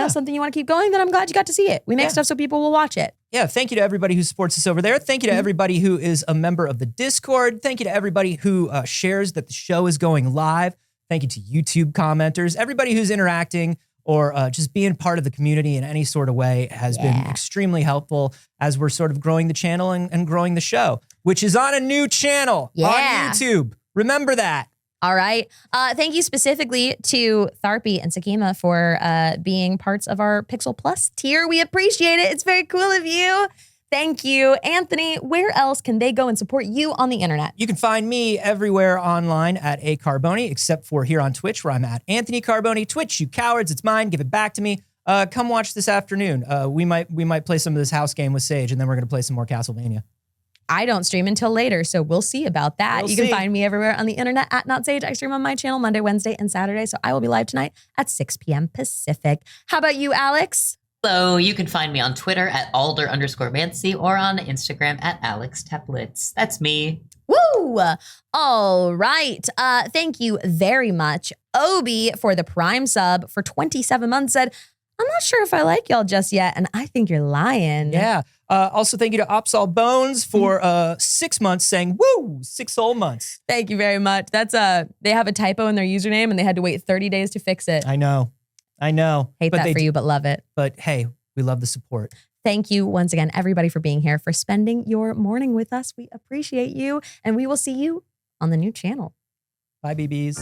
something you want to keep going, then I'm glad you got to see it. We make stuff so people will watch it. Yeah, thank you to everybody who supports us over there. Thank you to everybody who is a member of the Discord. Thank you to everybody who shares that the show is going live. Thank you to YouTube commenters. Everybody who's interacting or just being part of the community in any sort of way has been extremely helpful as we're sort of growing the channel and growing the show, which is on a new channel on YouTube. Remember that. All right. Thank you specifically to Tharpy and Sakima for being parts of our Pixel Plus tier. We appreciate it. It's very cool of you. Thank you. Anthony, where else can they go and support you on the internet? You can find me everywhere online at A Carboni, except for here on Twitch, where I'm at Anthony Carboni. Twitch, you cowards, it's mine. Give it back to me. Come watch this afternoon. We might play some of this house game with Saige, and then we're going to play some more Castlevania. I don't stream until later, so we'll see about that. You can find me everywhere on the internet at Not Saige. I stream on my channel Monday, Wednesday, and Saturday, so I will be live tonight at 6 p.m. Pacific. How about you, Alex? So you can find me on Twitter at Alder_Mancy or on Instagram at Alex Teplitz. That's me. Woo! All right. Thank you very much. Obi for the Prime sub for 27 months said, I'm not sure if I like y'all just yet, and I think you're lying. Yeah. Also, thank you to Opsal Bones for 6 months saying, woo, 6 whole months. Thank you very much. That's they have a typo in their username and they had to wait 30 days to fix it. I know. Hate that for you, but love it. But hey, we love the support. Thank you once again, everybody, for being here, for spending your morning with us. We appreciate you, and we will see you on the new channel. Bye, BBs.